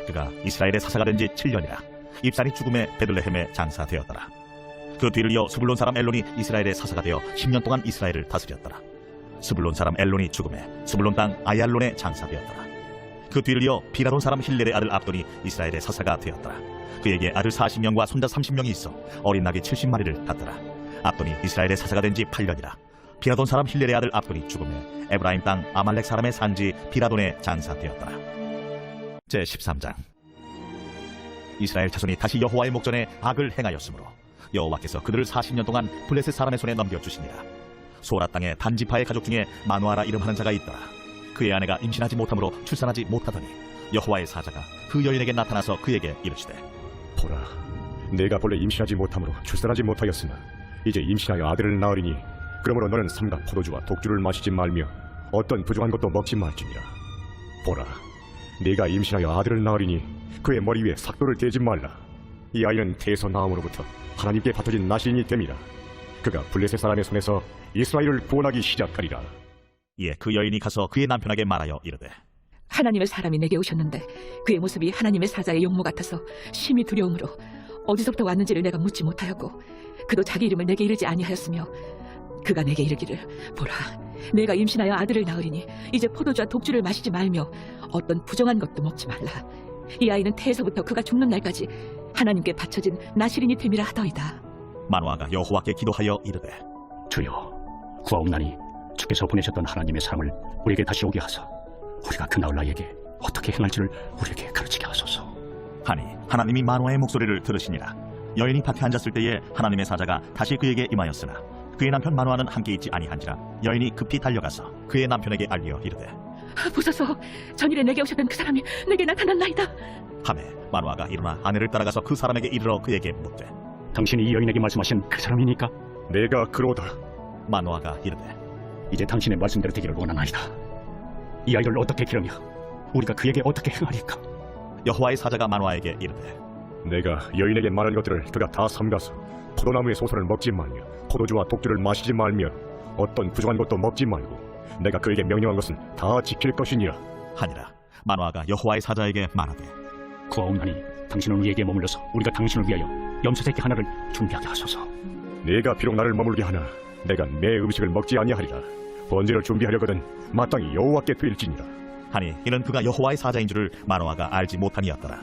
그가 이스라엘의 사사가 된 지 7년이라 입산이 죽음에 베들레헴에 장사되었더라. 그 뒤를 이어 스불론 사람 엘론이 이스라엘의 사사가 되어 10년 동안 이스라엘을 다스렸더라. 스불론 사람 엘론이 죽음에 스불론 땅 아얄론에 장사되었더라. 그 뒤를 이어 비라돈 사람 힐렐의 아들 압돈이 이스라엘의 사사가 되었더라. 그에게 아들 40명과 손자 30명이 있어 어린 낙이 70마리를 탔더라. 압돈이 이스라엘의 사사가 된 지 8년이라 비라돈 사람 힐렐의 아들 압돈이 죽음에 에브라임 땅 아말렉 사람의 산지 비라돈에 장사되었더라. 제13장. 이스라엘 자손이 다시 여호와의 목전에 악을 행하였으므로 여호와께서 그들을 40년 동안 블레셋 사람의 손에 넘겨주시니라. 소라 땅의 단지파의 가족 중에 마누아라 이름하는 자가 있더라. 그의 아내가 임신하지 못하므로 출산하지 못하더니 여호와의 사자가 그 여인에게 나타나서 그에게 이르시되, 보라, 내가 본래 임신하지 못함으로 출산하지 못하였으나 이제 임신하여 아들을 낳으리니 그러므로 너는 삼가 포도주와 독주를 마시지 말며 어떤 부정한 것도 먹지 말지니라. 보라, 네가 임신하여 아들을 낳으리니 그의 머리 위에 삭도를 대지 말라. 이 아이는 태에서 나옴으로부터 하나님께 받쳐진 나시인이 됨이라. 그가 블레셋 사람의 손에서 이스라엘을 구원하기 시작하리라. 이에 그 여인이 가서 그의 남편에게 말하여 이르되, 하나님의 사람이 내게 오셨는데 그의 모습이 하나님의 사자의 용모 같아서 심히 두려움으로 어디서부터 왔는지를 내가 묻지 못하였고 그도 자기 이름을 내게 이르지 아니하였으며 그가 내게 이르기를, 보라, 내가 임신하여 아들을 낳으리니 이제 포도주와 독주를 마시지 말며 어떤 부정한 것도 먹지 말라. 이 아이는 태에서부터 그가 죽는 날까지 하나님께 바쳐진 나시린이 됨이라 하더이다. 마누아가 여호와께 기도하여 이르되, 주여, 구하옵나니 주께서 보내셨던 하나님의 사람을 우리에게 다시 오게 하사 우리가 그 나흘 나에게 어떻게 행할지를 우리에게 가르치게 하소서. 하니 하나님이 마누아의 목소리를 들으시니라. 여인이 밭에 앉았을 때에 하나님의 사자가 다시 그에게 임하였으나 그의 남편 마누아는 함께 있지 아니한지라. 여인이 급히 달려가서 그의 남편에게 알려 이르되, 보소서, 전일에 내게 오셨던 그 사람이 내게 나타났나이다. 하매 마누아가 일어나 아내를 따라가서 그 사람에게 이르러 그에게 묻되, 당신이 이 여인에게 말씀하신 그 사람이니까? 내가 그로다. 마누아가 이르되, 이제 당신의 말씀대로 되기를 원하나이다. 이 아이를 어떻게 기르며 우리가 그에게 어떻게 행하리까? 여호와의 사자가 마누아에게 이르되, 내가 여인에게 말한 것들을 그가 다 삼가서 포도나무의 소선을 먹지 말며 포도주와 독주를 마시지 말며 어떤 부정한 것도 먹지 말고 내가 그에게 명령한 것은 다 지킬 것이니라 하니라. 마누아가 여호와의 사자에게 말하되, 구하옵나니 당신은 우리에게 머물러서 우리가 당신을 위하여 염소새끼 하나를 준비하게 하소서. 네가 비록 나를 머물게 하나 내가 내 음식을 먹지 아니하리라. 번제를 준비하려거든 마땅히 여호와께 드릴지니라. 하니 이는 그가 여호와의 사자인 줄을 마누아가 알지 못함이었더라.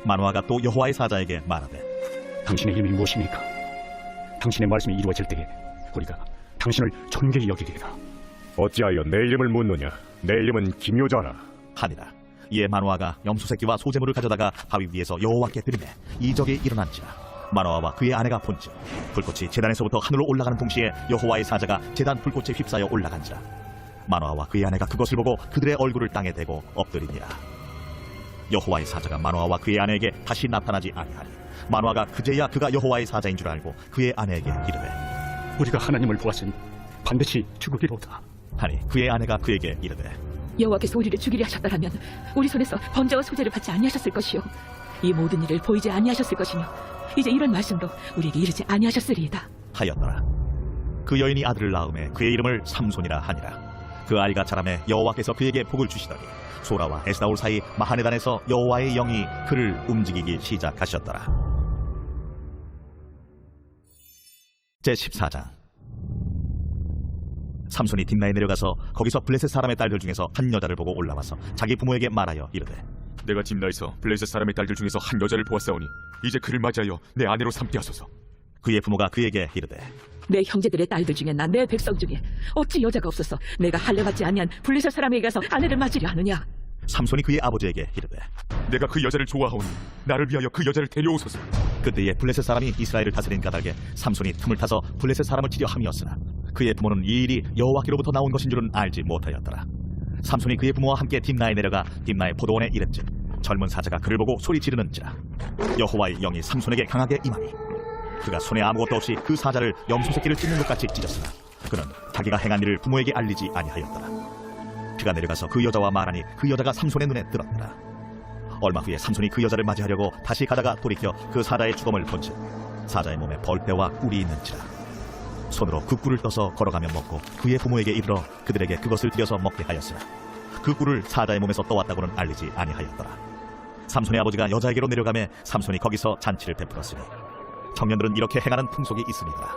마누아가 또 여호와의 사자에게 말하되, 당신의 이름이 무엇입니까? 당신의 말씀이 이루어질 때에 우리가 당신을 존귀히 여기리이다. 어찌하여 내 이름을 묻느냐? 내 이름은 기묘자라 하니라. 이에 마누아가 염소 새끼와 소재물을 가져다가 바위 위에서 여호와께 드리매 이적이 일어난지라. 마누아와 그의 아내가 본즉 불꽃이 제단에서부터 하늘로 올라가는 동시에 여호와의 사자가 제단 불꽃에 휩싸여 올라간지라. 마누아와 그의 아내가 그것을 보고 그들의 얼굴을 땅에 대고 엎드리니라. 여호와의 사자가 마누아와 그의 아내에게 다시 나타나지 아니하니 마누아가 그제야 그가 여호와의 사자인 줄 알고 그의 아내에게 이르되, 우리가 하나님을 보았으니 반드시 죽으리로다. 하니 그의 아내가 그에게 이르되, 여호와께서 우리를 죽이려 하셨더라면 우리 손에서 번제와 소제를 받지 아니하셨을 것이요 이 모든 일을 보이지 아니하셨을 것이며 이제 이런 말씀도 우리에게 이르지 아니하셨으리이다 하였더라. 그 여인이 아들을 낳음에 그의 이름을 삼손이라 하니라. 그 아이가 자라매 여호와께서 그에게 복을 주시더니 소라와 에스다올 사이 마하네단에서 여호와의 영이 그를 움직이기 시작하셨더라. 제14장. 삼손이 딥나에 내려가서 거기서 블레셋 사람의 딸들 중에서 한 여자를 보고 올라와서 자기 부모에게 말하여 이르되, 내가 딥나에서 블레셋 사람의 딸들 중에서 한 여자를 보았사오니 이제 그를 맞이하여 내 아내로 삼게 하소서. 그의 부모가 그에게 이르되, 내 형제들의 딸들 중에 나 내 백성 중에 어찌 여자가 없어서 내가 할례받지 아니한 블레셋 사람에게 가서 아내를 맞으려 하느냐. 삼손이 그의 아버지에게 이르되, 내가 그 여자를 좋아하오니 나를 위하여 그 여자를 데려오소서. 그때에 블레셋 사람이 이스라엘을 다스린 까닭에 삼손이 틈을 타서 블레셋 사람을 치려 함이었으나 그의 부모는 이 일이 여호와께로부터 나온 것인 줄은 알지 못하였더라. 삼손이 그의 부모와 함께 딥나에 내려가 딥나의 포도원에 이른즉 젊은 사자가 그를 보고 소리 지르는지라. 여호와의 영이 삼손에게 강하게 임하니 그가 손에 아무것도 없이 그 사자를 염소 새끼를 찢는 것 같이 찢었으나 그는 자기가 행한 일을 부모에게 알리지 아니하였더라. 그가 내려가서 그 여자와 말하니 그 여자가 삼손의 눈에 들었더라. 얼마 후에 삼손이 그 여자를 맞이하려고 다시 가다가 돌이켜 그 사자의 주검을 본즉 사자의 몸에 벌떼와 꿀이 있는지라. 손으로 그 꿀을 떠서 걸어가며 먹고 그의 부모에게 이르러 그들에게 그것을 들여서 먹게 하였으나 그 꿀을 사자의 몸에서 떠왔다고는 알리지 아니하였더라. 삼손의 아버지가 여자에게로 내려가매 삼손이 거기서 잔치를 베풀었으니 청년들은 이렇게 행하는 풍속이 있으니라.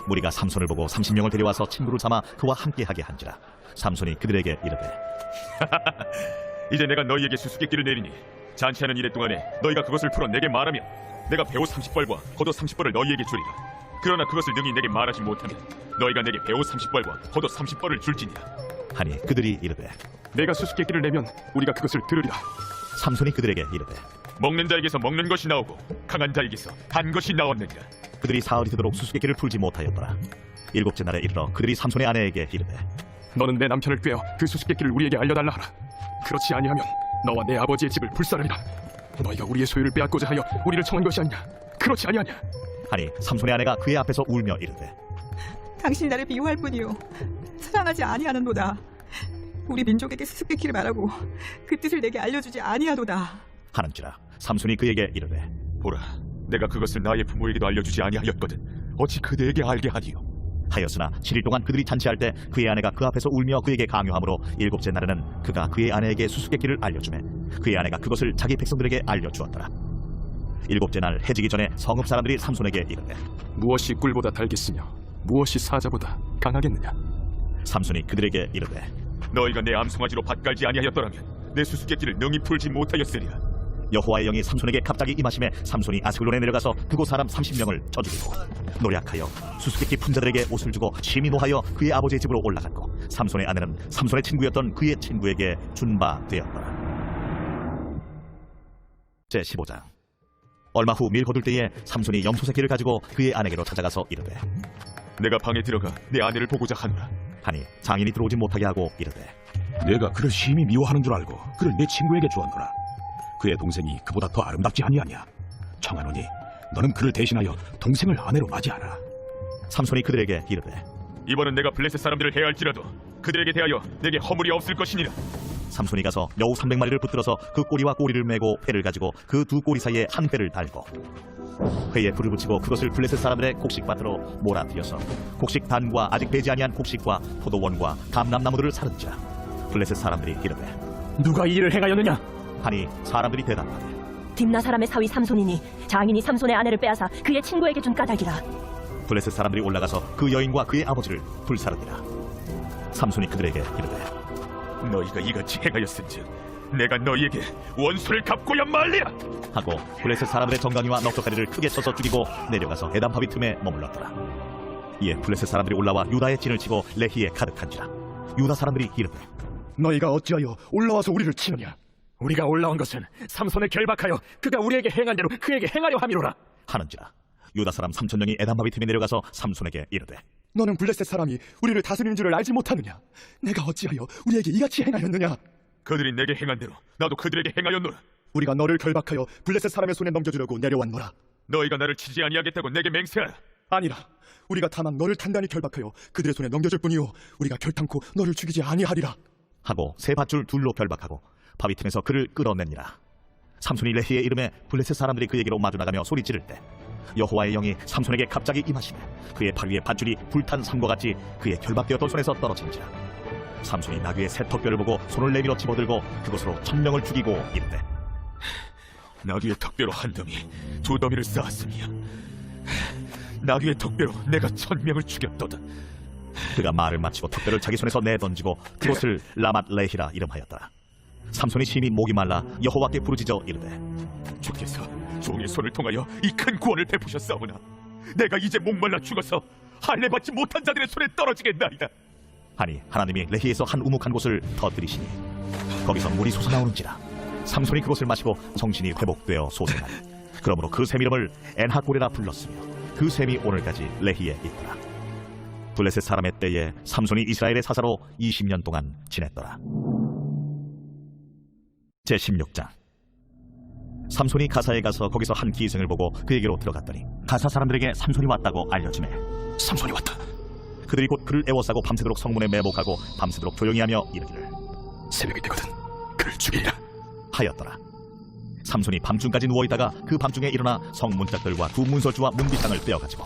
무리가 삼손을 보고 30명을 데려와서 친구를 삼아 그와 함께하게 한지라. 삼손이 그들에게 이르되, 이제 내가 너희에게 수수께끼를 내리니 잔치하는 이래 동안에 너희가 그것을 풀어 내게 말하면 내가 배옷 30벌과 겉옷 30벌을 너희에게 주리라. 그러나 그것을 능히 내게 말하지 못하면 너희가 내게 배옷 30벌과 겉옷 30벌을 줄지니라. 하니 그들이 이르되 내가 수수께끼를 내면 우리가 그것을 들으리라. 삼손이 그들에게 이르되 먹는 자에게서 먹는 것이 나오고 강한 자에게서 단 것이 나왔느니라. 그들이 사흘이 되도록 수수께끼를 풀지 못하였더라. 일곱째 날에 이르러 그들이 삼손의 아내에게 이르되 너는 내 남편을 꿰어 그 수수께끼를 우리에게 알려달라 하라. 그렇지 아니하면 너와 내 아버지의 집을 불사르리라. 너희가 우리의 소유를 빼앗고자 하여 우리를 청한 것이 아니냐. 그렇지 아니하냐. 하니 삼손의 아내가 그의 앞에서 울며 이르되 당신이 나를 미워할 뿐이요 사랑하지 아니하는도다. 우리 민족에게 수수께끼를 말하고 그 뜻을 내게 알려주지 아니하도다. 하는지라 삼손이 그에게 이르되 보라, 내가 그것을 나의 부모에게도 알려주지 아니하였거든 어찌 그대에게 알게 하리요. 하였으나 7일 동안 그들이 잔치할 때 그의 아내가 그 앞에서 울며 그에게 강요하므로 일곱째 날에는 그가 그의 아내에게 수수께끼를 알려주매 그의 아내가 그것을 자기 백성들에게 알려주었더라. 일곱째 날 해지기 전에 성읍 사람들이 삼손에게 이르되 무엇이 꿀보다 달겠으며 무엇이 사자보다 강하겠느냐. 삼손이 그들에게 이르되 너희가 내 암송아지로 밭갈지 아니하였더라면 내 수수께끼를 능히 풀지 못하였으리라. 여호와의 영이 삼손에게 갑자기 임하심에 삼손이 아스글론에 내려가서 그곳 사람 30명을 쳐 죽이고 노략하여 수수께끼 품자들에게 옷을 주고 심히 노하여 그의 아버지의 집으로 올라갔고 삼손의 아내는 삼손의 친구였던 그의 친구에게 준 바 되었더라. 제15장. 얼마 후 밀 거둘 때에 삼손이 염소 새끼를 가지고 그의 아내에게로 찾아가서 이르되 내가 방에 들어가 내 아내를 보고자 하노라. 하니 장인이 들어오지 못하게 하고 이르되 내가 그를 심히 미워하는 줄 알고 그를 내 친구에게 주었노라. 그의 동생이 그보다 더 아름답지 아니하냐. 청하노니 너는 그를 대신하여 동생을 아내로 맞이하라. 삼손이 그들에게 이르되 이번은 내가 블레셋 사람들을 해할지라도 그들에게 대하여 내게 허물이 없을 것이니라. 삼손이 가서 여우 300마리를 붙들어서 그 꼬리와 꼬리를 메고 회를 가지고 그 두 꼬리 사이에 한 회를 달고 회에 불을 붙이고 그것을 블레셋 사람들의 곡식밭으로 몰아들여서 곡식단과 아직 배지 아니한 곡식과 포도원과 감람나무들을 사른지라. 블레셋 사람들이 이르되 누가 이 일을 행하였느냐? 하니 사람들이 대답하되 딥나 사람의 사위 삼손이니 장인이 삼손의 아내를 빼앗아 그의 친구에게 준 까닭이라. 블레셋 사람들이 올라가서 그 여인과 그의 아버지를 불사르니라. 삼손이 그들에게 이르되 너희가 이같이 행하였은즉 내가 너희에게 원수를 갚고야 말리라. 하고 블레셋 사람들의 정강이와 넉적다리를 크게 쳐서 죽이고 내려가서 에담바위 틈에 머물렀더라. 이에 블레셋 사람들이 올라와 유다의 진을 치고 레히에 가득한지라. 유다 사람들이 이르되 너희가 어찌하여 올라와서 우리를 치느냐? 우리가 올라온 것은 삼손을 결박하여 그가 우리에게 행한 대로 그에게 행하려 함이로라. 하는지라. 유다 사람 3,000명이 에담바위 틈에 내려가서 삼손에게 이르되 너는 블레셋 사람이 우리를 다스리는 줄을 알지 못하느냐? 내가 어찌하여 우리에게 이같이 행하였느냐? 그들이 내게 행한 대로 나도 그들에게 행하였노라. 우리가 너를 결박하여 블레셋 사람의 손에 넘겨주려고 내려왔노라. 너희가 나를 치지 아니하겠다고 내게 맹세하라. 아니라 우리가 다만 너를 단단히 결박하여 그들의 손에 넘겨줄 뿐이요 우리가 결탄코 너를 죽이지 아니하리라. 하고 세 밧줄 둘로 결박하고 바위 틈에서 그를 끌어내니라. 삼손이 레히의 이름에 블레셋 사람들이 그에게로 마주 나가며 소리 지를 때 여호와의 영이 삼손에게 갑자기 임하시며 그의 팔 위에 밧줄이 불탄 삼과 같이 그의 결박되었던 손에서 떨어진지라. 삼손이 나귀의 새 턱뼈를 보고 손을 내밀어 집어들고 그것으로 1000명을 죽이고 이르되 나귀의 턱뼈로 한 더미 두 더미를 쌓았으며 나귀의 턱뼈로 내가 1000명을 죽였도다. 그가 말을 마치고 턱뼈를 자기 손에서 내던지고 그것을 라맛 레히라 이름하였더라. 삼손이 심히 목이 말라 여호와께 부르짖어 이르되 주께서 종의 손을 통하여 이 큰 구원을 베푸셨사오나 내가 이제 목말라 죽어서 할례 받지 못한 자들의 손에 떨어지겠나이다. 하니 하나님이 레히에서 한 우묵한 곳을 터뜨리시니 거기서 물이 솟아나오는지라. 삼손이 그것을 마시고 정신이 회복되어 솟아나니 그러므로 그 샘 이름을 엔하고레라 불렀으며 그 샘이 오늘까지 레히에 있더라. 블레셋 사람의 때에 삼손이 이스라엘의 사사로 20년 동안 지냈더라. 제16장. 삼손이 가사에 가서 거기서 한 기생을 보고 그에게로 들어갔더니 가사 사람들에게 삼손이 왔다고 알려주매 삼손이 왔다. 그들이 곧 그를 애워싸고 밤새도록 성문에 매복하고 밤새도록 조용히 하며 이르기를 새벽이 되거든 그를 죽이리라 하였더라. 삼손이 밤중까지 누워있다가 그 밤중에 일어나 성문짝들과 두 문설주와 문빗장을 떼어가지고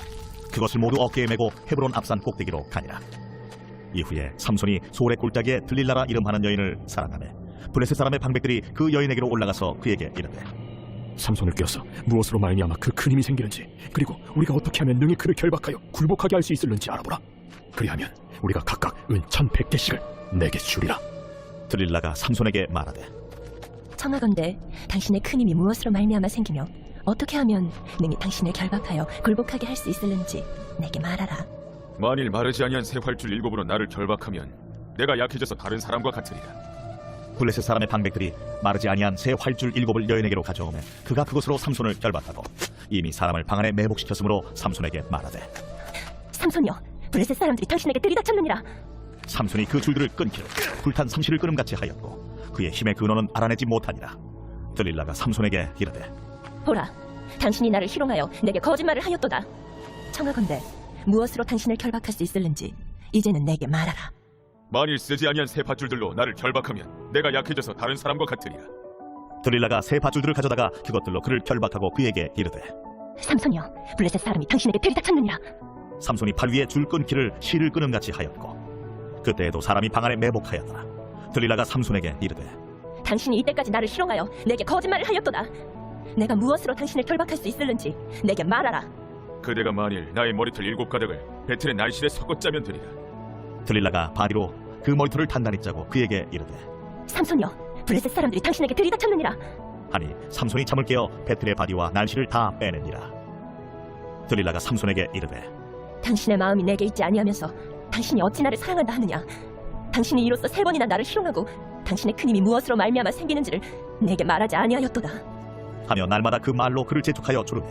그것을 모두 어깨에 메고 헤브론 앞산 꼭대기로 가니라. 이후에 삼손이 소울의 골짜기에 들릴라라 이름하는 여인을 사랑하며 블레셋 사람의 방백들이 그 여인에게로 올라가서 그에게 이르되 삼손을 껴서 무엇으로 말미암아 그 큰 힘이 생기는지 그리고 우리가 어떻게 하면 능히 그를 결박하여 굴복하게 할 수 있을는지 알아보라. 그리하면 우리가 각각 은 1100개씩을 내게 주리라. 들릴라가 삼손에게 말하되 청하건대 당신의 큰 힘이 무엇으로 말미암아 생기며 어떻게 하면 능히 당신을 결박하여 굴복하게 할 수 있을는지 내게 말하라. 만일 마르지 아니한 새 활줄 7으로 나를 결박하면 내가 약해져서 다른 사람과 같으리라. 블레셋 사람의 방백들이 마르지 아니한 새 활줄 7을 여인에게로 가져오매 그가 그것으로 삼손을 결박하고 이미 사람을 방 안에 매복시켰으므로 삼손에게 말하되 삼손이여, 블레셋 사람들이 당신에게 들이닥쳤느니라. 삼손이 그 줄들을 끊기로 불탄 삼시를 끊음같이 하였고 그의 힘의 근원은 알아내지 못하니라. 들릴라가 삼손에게 이르되 보라, 당신이 나를 희롱하여 내게 거짓말을 하였도다. 청하건대 무엇으로 당신을 결박할 수 있을는지 이제는 내게 말하라. 만일 쓰지 아니한 새 밧줄들로 나를 결박하면 내가 약해져서 다른 사람과 같으리라. 들릴라가 새 밧줄들을 가져다가 그것들로 그를 결박하고 그에게 이르되 삼손이여, 블레셋 사람이 당신에게 들이닥쳤느니라. 삼손이 팔 위에 줄 끊기를 실을 끊음같이 하였고 그때에도 사람이 방 안에 매복하였더라. 들릴라가 삼손에게 이르되 당신이 이때까지 나를 희롱하여 내게 거짓말을 하였도다. 내가 무엇으로 당신을 결박할 수 있을는지 내게 말하라. 그대가 만일 나의 머리털 7가닥을 배틀의 날실에 섞어 짜면 되리라. 들릴라가 바디로 그 머리털을 단단히 짜고 그에게 이르되 삼손이여, 블레셋 사람들이 당신에게 들이닥쳤느니라. 하니 삼손이 잠을 깨어 배틀의 바디와 날씨를 다 빼내니라. 들릴라가 삼손에게 이르되 당신의 마음이 내게 있지 아니하면서 당신이 어찌 나를 사랑한다 하느냐. 당신이 이로써 3번이나 나를 희롱하고 당신의 큰 힘이 무엇으로 말미암아 생기는지를 내게 말하지 아니하였도다. 하며 날마다 그 말로 그를 재촉하여 조르매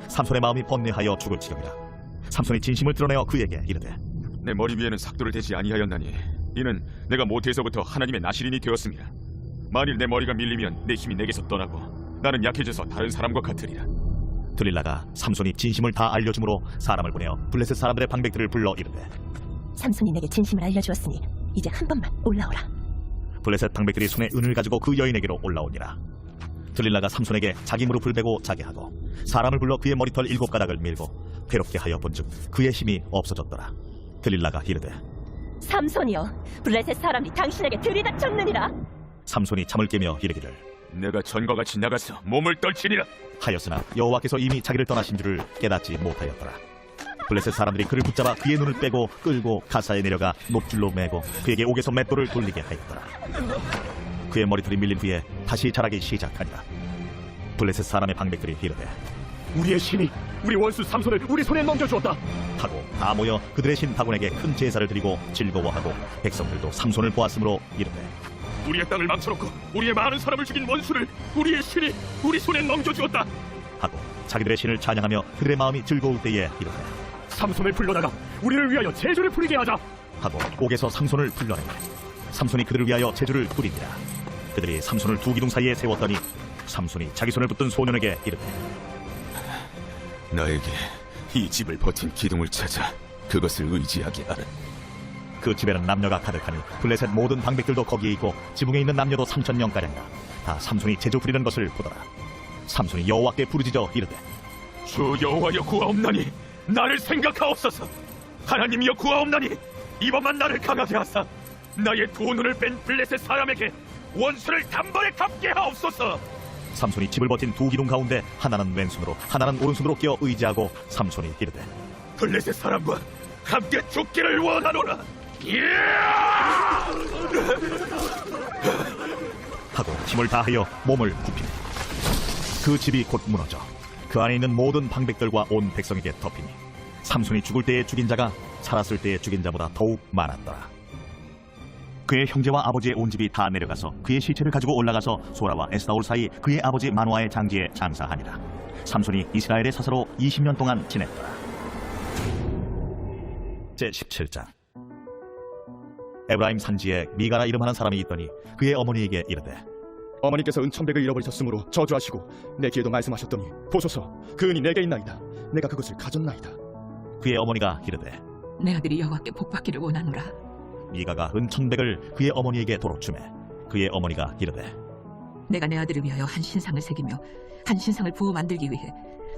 삼손의 마음이 번뇌하여 죽을 지경이라. 삼손이 진심을 드러내어 그에게 이르되 내 머리 위에는 삭도를 대지 아니하였나니 이는 내가 모태에서부터 하나님의 나시린이 되었습니다. 만일 내 머리가 밀리면 내 힘이 내게서 떠나고 나는 약해져서 다른 사람과 같으리라. 들릴라가 삼손이 진심을 다 알려주므로 사람을 보내어 블레셋 사람들의 방백들을 불러 이르되 삼손이 내게 진심을 알려주었으니 이제 한 번만 올라오라. 블레셋 방백들이 손에 은을 가지고 그 여인에게로 올라오니라. 들릴라가 삼손에게 자기 무릎을 베고 자게 하고 사람을 불러 그의 머리털 7가닥을 밀고 괴롭게 하여 본즉 그의 힘이 없어졌더라. 들릴라가 이르되 삼손이여, 블레셋 사람이 당신에게 들이닥쳤느니라. 삼손이 잠을 깨며 이르기를 내가 전과 같이 나가서 몸을 떨치리라 하였으나 여호와께서 이미 자기를 떠나신 줄을 깨닫지 못하였더라. 블레셋 사람들이 그를 붙잡아 그의 눈을 빼고 끌고 가사에 내려가 놋줄로 매고 그에게 옥에서 맷돌을 돌리게 하였더라. 그의 머리털이 밀린 후에 다시 자라기 시작하니라. 블레셋 사람의 방백들이 이르되 우리의 신이 우리 원수 삼손을 우리 손에 넘겨주었다 하고 다 모여 그들의 신 다곤에게 큰 제사를 드리고 즐거워하고 백성들도 삼손을 보았으므로 이르되 우리의 땅을 망쳐놓고 우리의 많은 사람을 죽인 원수를 우리의 신이 우리 손에 넘겨주었다 하고 자기들의 신을 찬양하며 그들의 마음이 즐거울 때에 이르되 삼손을 불러다가 우리를 위하여 제주를 부리게 하자 하고 옥에서 삼손을 불러내매 삼손이 그들을 위하여 제주를 부립니다. 그들이 삼손을 두 기둥 사이에 세웠더니 삼손이 자기 손을 붙든 소년에게 이르되 나에게 이 집을 버틴 기둥을 찾아 그것을 의지하게 하라. 그 집에는 남녀가 가득하니 블레셋 모든 방백들도 거기에 있고 지붕에 있는 남녀도 3,000명가량이라. 다 삼손이 제주 부리는 것을 보더라. 삼손이 여호와께 부르짖어 이르되 주 여호와여 구하옵나니 나를 생각하옵소서. 하나님이여 구하옵나니 이번만 나를 강하게 하사 나의 두 눈을 뺀 블레셋 사람에게 원수를 단번에 갚게 하옵소서. 삼손이 집을 버틴 두 기둥 가운데 하나는 왼손으로 하나는 오른손으로 끼어 의지하고 삼손이 이르되 블레셋 사람과 함께 죽기를 원하노라. 하고 힘을 다하여 몸을 굽히니 그 집이 곧 무너져 그 안에 있는 모든 방백들과 온 백성에게 덮이니 삼손이 죽을 때에 죽인 자가 살았을 때에 죽인 자보다 더욱 많았더라. 그의 형제와 아버지의 온 집이 다 내려가서 그의 시체를 가지고 올라가서 소라와 에스다올 사이 그의 아버지 마노아의 장지에 장사하니라. 삼손이 이스라엘의 사사로 20년 동안 지냈더라. 제17장 에브라임 산지에 미가라 이름하는 사람이 있더니 그의 어머니에게 이르되 어머니께서 은 1,100을 잃어버리셨으므로 저주하시고 내 귀에도 말씀하셨더니 보소서 그 은이 내게 있나이다. 내가 그것을 가졌나이다. 그의 어머니가 이르되 내 아들이 여호와께 복받기를 원하노라. 미가가 은 1,100을 그의 어머니에게 도로 주매 그의 어머니가 이르되 내가 내 아들을 위하여 한 신상을 새기며 한 신상을 부어 만들기 위해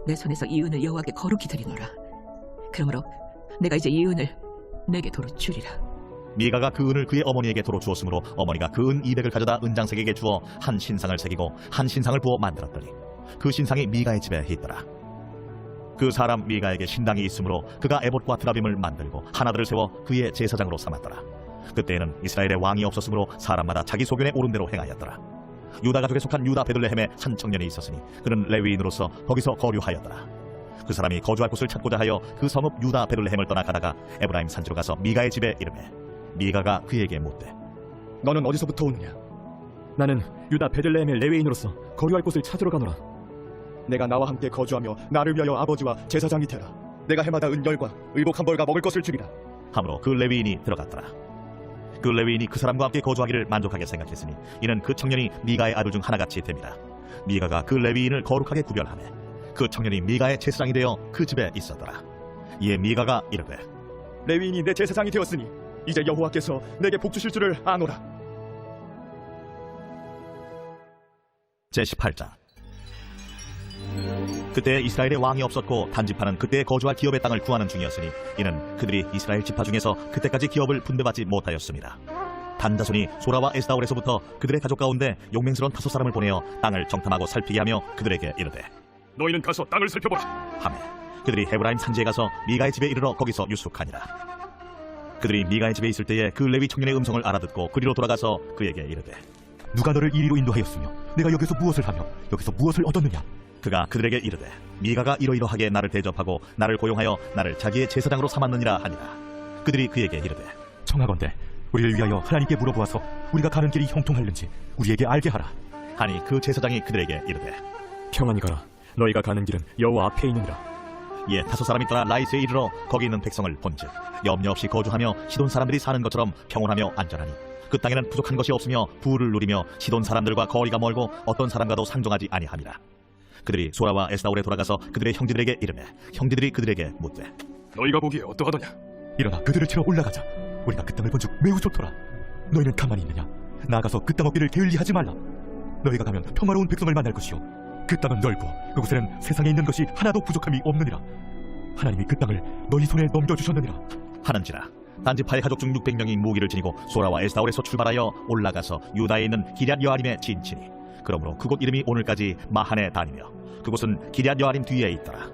내 손에서 이 은을 여호와께 거룩히 드리노라. 그러므로 내가 이제 이 은을 내게 도로 주리라. 미가가 그 은을 그의 어머니에게 도로 주었으므로 어머니가 그 은 200을 가져다 은장색에게 주어 한 신상을 새기고 한 신상을 부어 만들었더니 그 신상이 미가의 집에 있더라. 그 사람 미가에게 신당이 있으므로 그가 에봇과 드라빔을 만들고 하나들을 세워 그의 제사장으로 삼았더라. 그때에는 이스라엘의 왕이 없었으므로 사람마다 자기 소견에 오른 대로 행하였더라. 유다 가족에 속한 유다 베들레헴에 한 청년이 있었으니 그는 레위인으로서 거기서 거류하였더라. 그 사람이 거주할 곳을 찾고자 하여 그 성읍 유다 베들레헴을 떠나 가다가 에브라임 산지로 가서 미가의 집에 이르매 미가가 그에게 묻되 너는 어디서부터 오느냐? 나는 유다 베들레헴의 레위인으로서 거류할 곳을 찾으러 가노라. 내가 나와 함께 거주하며 나를 위하여 아버지와 제사장이 되라. 내가 해마다 은열과 의복 한 벌과 먹을 것을 주리라. 하므로 그 레위인이 들어갔더라. 그 레위인이 그 사람과 함께 거주하기를 만족하게 생각했으니 이는 그 청년이 미가의 아들 중 하나같이 됨이라. 미가가 그 레위인을 거룩하게 구별하며 그 청년이 미가의 제사장이 되어 그 집에 있었더라. 이에 미가가 이르되 레위인이 내 제사장이 되었으니 이제 여호와께서 내게 복 주실 줄을 아노라. 제18장. 그때 이스라엘의 왕이 없었고 단지파는 그때 거주할 기업의 땅을 구하는 중이었으니 이는 그들이 이스라엘 지파 중에서 그때까지 기업을 분배받지 못하였습니다. 단 자손이 소라와 에스다올에서부터 그들의 가족 가운데 용맹스러운 5 사람을 보내어 땅을 정탐하고 살피게 하며 그들에게 이르되 너희는 가서 땅을 살펴보라. 하매 그들이 헤브라임 산지에 가서 미가의 집에 이르러 거기서 유숙하니라. 그들이 미가의 집에 있을 때에 그 레위 청년의 음성을 알아듣고 그리로 돌아가서 그에게 이르되 누가 너를 이리로 인도하였으며 내가 여기서 무엇을 하며 여기서 무엇을 얻었느냐? 그가 그들에게 이르되 미가가 이러이러하게 나를 대접하고 나를 고용하여 나를 자기의 제사장으로 삼았느니라 하니라. 그들이 그에게 이르되 청하건대 우리를 위하여 하나님께 물어보아서 우리가 가는 길이 형통할는지 우리에게 알게 하라. 하니 그 제사장이 그들에게 이르되 평안히 가라. 너희가 가는 길은 여호와 앞에 있느니라. 이에 5 사람이 떠나 라이스에 이르러 거기 있는 백성을 본즉 염려 없이 거주하며 시돈 사람들이 사는 것처럼 평온하며 안전하니 그 땅에는 부족한 것이 없으며 부를 누리며 시돈 사람들과 거리가 멀고 어떤 사람과도 상종하지 아니함이라. 그들이 소라와 에스다올에 돌아가서 그들의 형제들에게 이르매 형제들이 그들에게 묻되 너희가 보기에 어떠하더냐? 일어나 그들을 치러 올라가자. 우리가 그 땅을 본즉 매우 좋더라. 너희는 가만히 있느냐? 나아가서 그 땅 어깨를 게을리하지 말라. 너희가 가면 평화로운 백성을 만날 것이요 그 땅은 넓고 그곳에는 세상에 있는 것이 하나도 부족함이 없느니라. 하나님이 그 땅을 너희 손에 넘겨주셨느니라 하는지라. 단지파의 가족 중 600명이 무기를 지니고 소라와 에스다올에서 출발하여 올라가서 유다에 있는 기럇 여아림에 진치니 그러므로 그곳 이름이 오늘까지 마하네 다니며 그곳은 기럇 여아림 뒤에 있더라.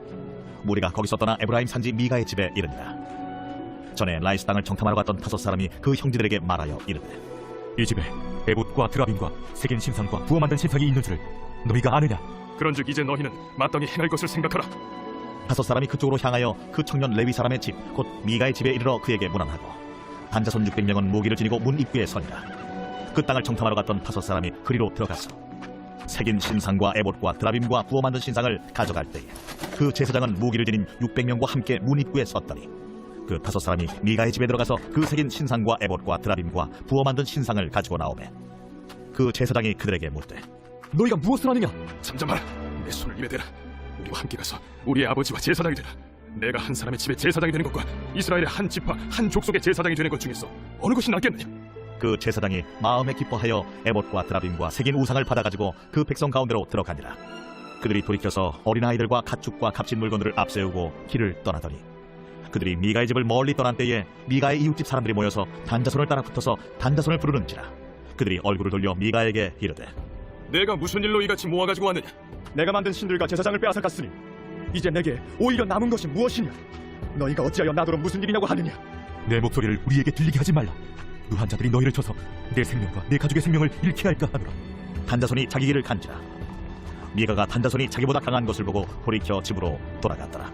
무리가 거기서 떠나 에브라임 산지 미가의 집에 이르니라. 전에 라이스 땅을 정탐하러 갔던 5 사람이 그 형제들에게 말하여 이르되 이 집에 에봇과 드라빔과 색인 신상과 부어 만든 신상이 있는 줄을 너희가 아느냐? 그런즉 이제 너희는 마땅히 행할 것을 생각하라. 5 사람이 그쪽으로 향하여 그 청년 레위 사람의 집 곧 미가의 집에 이르러 그에게 문안하고 단자손 600명은 무기를 지니고 문 입구에 서니라. 그 땅을 정탐하러 갔던 5 사람이 그리로 들어가서 색인 신상과 에봇과 드라빔과 부어 만든 신상을 가져갈 때에 그 제사장은 무기를 지닌 600명과 함께 문 입구에 섰더니 그 5 사람이 미가의 집에 들어가서 그 색인 신상과 에봇과 드라빔과 부어 만든 신상을 가지고 나오매 그 제사장이 그들에게 묻되 너희가 무엇을 하느냐? 잠잠하라. 내 손을 입에 대라. 우리와 함께 가서 우리의 아버지와 제사장이 되라. 내가 한 사람의 집에 제사장이 되는 것과 이스라엘의 한 지파 한 족속의 제사장이 되는 것 중에서 어느 것이 낫겠느냐? 그 제사장이 마음에 기뻐하여 에봇과 드라빔과 색인 우상을 받아가지고 그 백성 가운데로 들어가니라. 그들이 돌이켜서 어린아이들과 가축과 값진 물건들을 앞세우고 길을 떠나더니 그들이 미가의 집을 멀리 떠난 때에 미가의 이웃집 사람들이 모여서 단자손을 따라 붙어서 단자손을 부르는지라. 그들이 얼굴을 돌려 미가에게 이르되 내가 무슨 일로 이같이 모아가지고 왔느냐? 내가 만든 신들과 제사장을 빼앗아갔으니 이제 내게 오히려 남은 것이 무엇이냐? 너희가 어찌하여 나더러 무슨 일이냐고 하느냐? 내 목소리를 우리에게 들리게 하지 말라. 의한 자들이 너희를 쳐서 내 생명과 내 가족의 생명을 잃게 할까 하노라. 단자손이 자기 길을 간지라. 미가가 단자손이 자기보다 강한 것을 보고 돌이켜 집으로 돌아갔더라.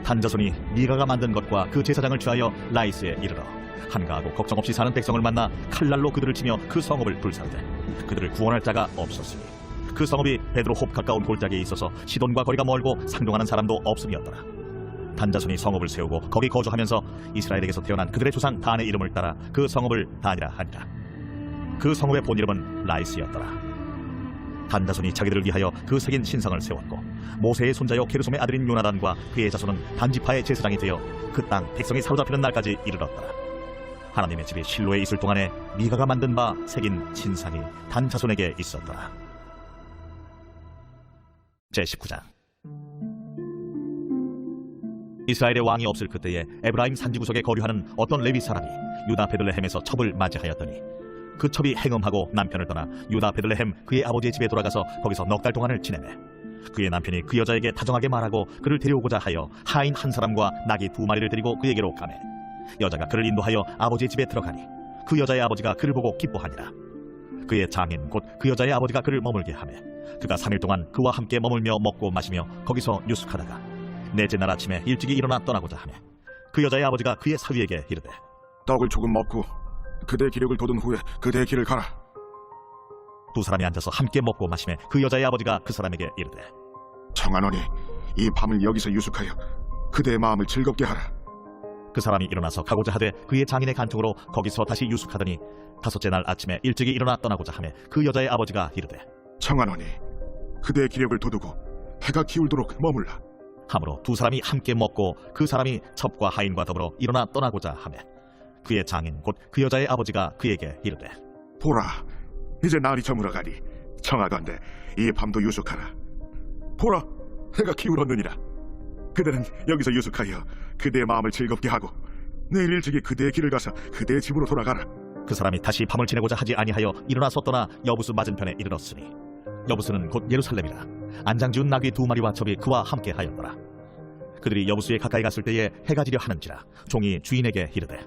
단자손이 미가가 만든 것과 그 제사장을 취하여 라이스에 이르러 한가하고 걱정 없이 사는 백성을 만나 칼날로 그들을 치며 그 성읍을 불사르되 그들을 구원할 자가 없었으니 그 성읍이 베드로홉 가까운 골짜기에 있어서 시돈과 거리가 멀고 상종하는 사람도 없음이었더라. 단자손이 성읍을 세우고 거기 거주하면서 이스라엘에게서 태어난 그들의 조상 단의 이름을 따라 그 성읍을 단이라 하니라. 그 성읍의 본 이름은 라이스였더라. 단자손이 자기들을 위하여 그 색인 신상을 세웠고 모세의 손자요 게르솜의 아들인 요나단과 그의 자손은 단지파의 제사장이 되어 그 땅 백성이 사로잡히는 날까지 이르렀더라. 하나님의 집이 실로에 있을 동안에 미가가 만든 바 색인 신상이 단자손에게 있었더라. 제19장. 이스라엘의 왕이 없을 그때에 에브라임 산지구석에 거류하는 어떤 레위 사람이 유다 베들레헴에서 첩을 맞이하였더니 그 첩이 행음하고 남편을 떠나 유다 베들레헴 그의 아버지의 집에 돌아가서 거기서 넉 달 동안을 지내매 그의 남편이 그 여자에게 다정하게 말하고 그를 데려오고자 하여 하인 한 사람과 나귀 2마리를 데리고 그에게로 가매 여자가 그를 인도하여 아버지의 집에 들어가니 그 여자의 아버지가 그를 보고 기뻐하니라. 그의 장인 곧 그 여자의 아버지가 그를 머물게 하매 그가 3일 동안 그와 함께 머물며 먹고 마시며 거기서 유숙하다가 넷째 날 아침에 일찍이 일어나 떠나고자 하매 그 여자의 아버지가 그의 사위에게 이르되 떡을 조금 먹고 그대의 기력을 돋운 후에 그대의 길을 가라. 두 사람이 앉아서 함께 먹고 마시매 그 여자의 아버지가 그 사람에게 이르되 청하노니 이 밤을 여기서 유숙하여 그대의 마음을 즐겁게 하라. 그 사람이 일어나서 가고자 하되 그의 장인의 간청으로 거기서 다시 유숙하더니 다섯째 날 아침에 일찍이 일어나 떠나고자 하매 그 여자의 아버지가 이르되 청하노니 그대의 기력을 돋우고 해가 기울도록 머물라. 하므로 두 사람이 함께 먹고 그 사람이 첩과 하인과 더불어 일어나 떠나고자 하매 그의 장인 곧 그 여자의 아버지가 그에게 이르되 보라, 이제 날이 저물어가니 청하건대 이 밤도 유숙하라. 보라, 해가 기울었느니라. 그대는 여기서 유숙하여 그대의 마음을 즐겁게 하고 내일 일찍이 그대의 길을 가서 그대의 집으로 돌아가라. 그 사람이 다시 밤을 지내고자 하지 아니하여 일어나서 떠나 여부수 맞은편에 이르렀으니 여부수는 곧 예루살렘이라. 안장 지은 나귀 2마리와 첩이 그와 함께 하였더라. 그들이 여부수에 가까이 갔을 때에 해가 지려 하는지라 종이 주인에게 이르되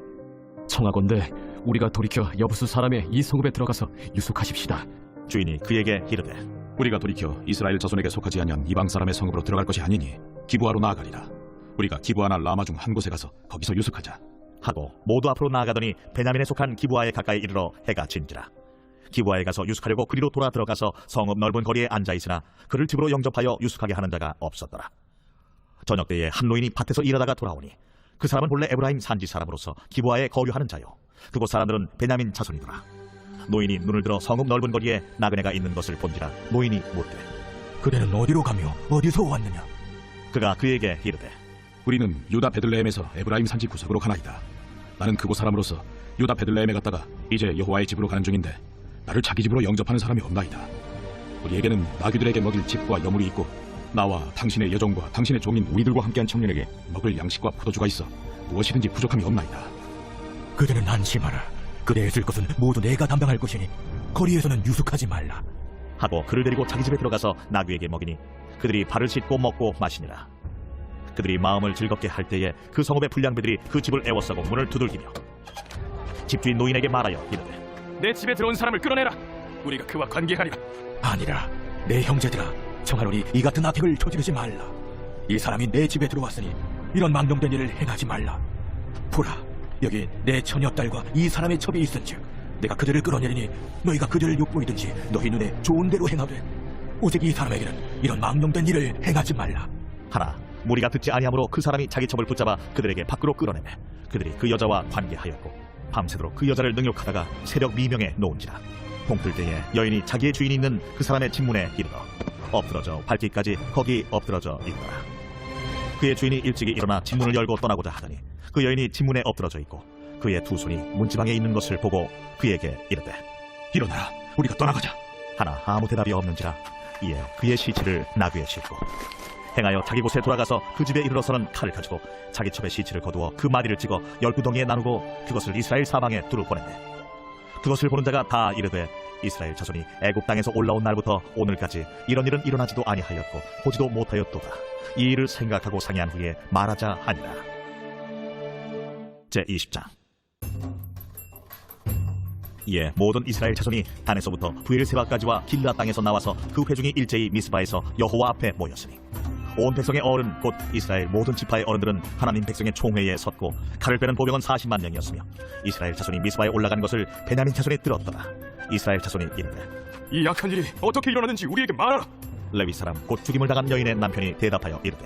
청하건대 우리가 돌이켜 여부수 사람의 이 성읍에 들어가서 유숙하십시다. 주인이 그에게 이르되 우리가 돌이켜 이스라엘 자손에게 속하지 아니한 이방 사람의 성읍으로 들어갈 것이 아니니 기브아로 나아가리라. 우리가 기브아나 라마 중 한 곳에 가서 거기서 유숙하자 하고 모두 앞으로 나아가더니 베냐민에 속한 기브아에 가까이 이르러 해가 진지라. 기브아에 가서 유숙하려고 그리로 돌아 들어가서 성읍 넓은 거리에 앉아 있으나 그를 집으로 영접하여 유숙하게 하는 자가 없었더라. 저녁 때에 한 노인이 밭에서 일하다가 돌아오니 그 사람은 본래 에브라임 산지 사람으로서 기브아에 거류하는 자요 그곳 사람들은 베냐민 자손이더라. 노인이 눈을 들어 성읍 넓은 거리에 나그네가 있는 것을 본지라 노인이 묻되 그대는 어디로 가며 어디서 왔느냐? 그가 그에게 이르되 우리는 유다 베들레헴에서 에브라임 산지 구석으로 가나이다. 나는 그곳 사람으로서 유다 베들레헴에 갔다가 이제 여호와의 집으로 가는 중인데 나를 자기 집으로 영접하는 사람이 없나이다. 우리에게는 나귀들에게 먹일 집과 여물이 있고 나와 당신의 여종과 당신의 종인 우리들과 함께한 청년에게 먹을 양식과 포도주가 있어 무엇이든지 부족함이 없나이다. 그대는 안심하라. 그대의 쓸 것은 모두 내가 담당할 것이니 거리에서는 유숙하지 말라. 하고 그를 데리고 자기 집에 들어가서 나귀에게 먹이니 그들이 발을 씻고 먹고 마시니라. 그들이 마음을 즐겁게 할 때에 그 성읍의 불량배들이 그 집을 애워싸고 문을 두들기며 집주인 노인에게 말하여 이르되 내 집에 들어온 사람을 끌어내라. 우리가 그와 관계하리라. 아니라 내 형제들아, 청하노니 이 같은 악행을 저지르지 말라. 이 사람이 내 집에 들어왔으니 이런 망령된 일을 행하지 말라. 보라, 여기 내 처녀딸과 이 사람의 첩이 있은즉 내가 그들을 끌어내리니 너희가 그들을 욕보이든지 너희 눈에 좋은 대로 행하되 오직 이 사람에게는 이런 망령된 일을 행하지 말라. 하나 무리가 듣지 아니하므로 그 사람이 자기 첩을 붙잡아 그들에게 밖으로 끌어내매 그들이 그 여자와 관계하였고 밤새도록 그 여자를 능욕하다가 새벽 미명에 놓은지라. 동틀 때에 여인이 자기의 주인이 있는 그 사람의 집문에 이르러 엎드러져 밟기까지 거기 엎드러져 있더라. 그의 주인이 일찍이 일어나 집문을 열고 떠나고자 하더니 그 여인이 집문에 엎드러져 있고 그의 두 손이 문지방에 있는 것을 보고 그에게 이르되 일어나라, 우리가 떠나가자. 하나 아무 대답이 없는지라. 이에 그의 시체를 나귀에 싣고 행하여 자기 곳에 돌아가서 그 집에 이르러서는 칼을 가지고 자기 첩의 시체를 거두어 그 마디를 찍어 12덩이에 나누고 그것을 이스라엘 사방에 두루 보냈네. 그것을 보는 자가 다 이르되 이스라엘 자손이 애굽 땅에서 올라온 날부터 오늘까지 이런 일은 일어나지도 아니하였고 보지도 못하였도다. 이 일을 생각하고 상의한 후에 말하자 하니라. 제20장. 이에 모든 이스라엘 자손이 단에서부터 브엘세바까지와 길라 땅에서 나와서 그 회중이 일제히 미스바에서 여호와 앞에 모였으니 온 백성의 어른 곧 이스라엘 모든 지파의 어른들은 하나님 백성의 총회에 섰고 칼을 빼는 보병은 40만 명이었으며 이스라엘 자손이 미스바에 올라간 것을 베냐민 자손이 들었더라. 이스라엘 자손이 이르되 이 악한 일이 어떻게 일어나는지 우리에게 말하라. 레위 사람 곧 죽임을 당한 여인의 남편이 대답하여 이르되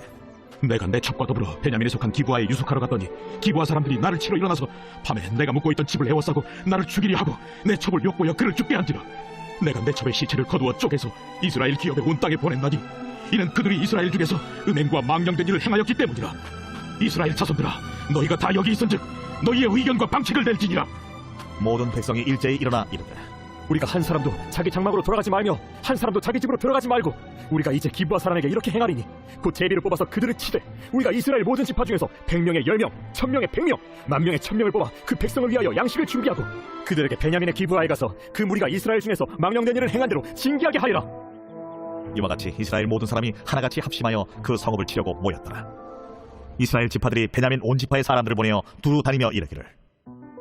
내가 내 첩과 더불어 베냐민에 속한 기브아에 유숙하러 갔더니 기브아 사람들이 나를 치러 일어나서 밤에 내가 묵고 있던 집을 애워싸고 나를 죽이려 하고 내 첩을 욕보여 그를 죽게 한지라. 내가 내 첩의 시체를 거두어 쪼개서 이스라엘 기업의 온 땅에 보냈나니 이는 그들이 이스라엘 중에서 음행과 망령된 일을 행하였기 때문이라. 이스라엘 자손들아, 너희가 다 여기 있은즉 너희의 의견과 방책을 낼지니라. 모든 백성이 일제히 일어나 이르되 우리가 한 사람도 자기 장막으로 돌아가지 말며 한 사람도 자기 집으로 들어가지 말고 우리가 이제 기브아 사람에게 이렇게 행하리니 곧 제비를 뽑아서 그들을 치되 우리가 이스라엘 모든 지파 중에서 100명의 10명, 1000명의 100명, 10,000명의 1000명을 뽑아 그 백성을 위하여 양식을 준비하고 그들에게 베냐민의 기브아에 가서 그 무리가 이스라엘 중에서 망령된 일을 행한 대로 징계하게 하리라. 이와 같이 이스라엘 모든 사람이 하나같이 합심하여 그 성읍을 치려고 모였더라. 이스라엘 지파들이 베냐민 온 지파의 사람들을 보내어 두루 다니며 이르기를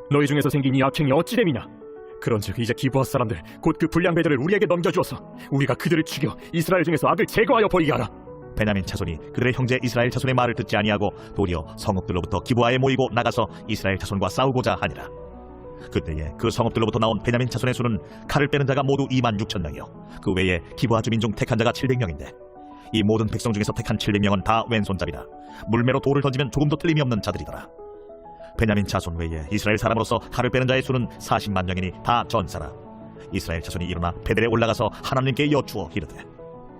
너희 중에서 생긴 이 악행이 어찌 됨이냐? 그런즉 이제 기브아 사람들 곧 그 불량배들을 우리에게 넘겨주어서 우리가 그들을 죽여 이스라엘 중에서 악을 제거하여 버리게 하라. 베냐민 자손이 그들의 형제 이스라엘 자손의 말을 듣지 아니하고 도리어 성읍들로부터 기브아에 모이고 나가서 이스라엘 자손과 싸우고자 하니라. 그때에 그 성읍들로부터 나온 베냐민 자손의 수는 칼을 빼는 자가 모두 26,000명이요 그 외에 기브아 주민 중 택한 자가 700명인데 이 모든 백성 중에서 택한 700명은 다 왼손잡이라 물매로 돌을 던지면 조금도 틀림이 없는 자들이더라. 베냐민 자손 외에 이스라엘 사람으로서 칼을 빼는 자의 수는 40만 명이니 다 전사라. 이스라엘 자손이 일어나 베델에 올라가서 하나님께 여쭈어 이르되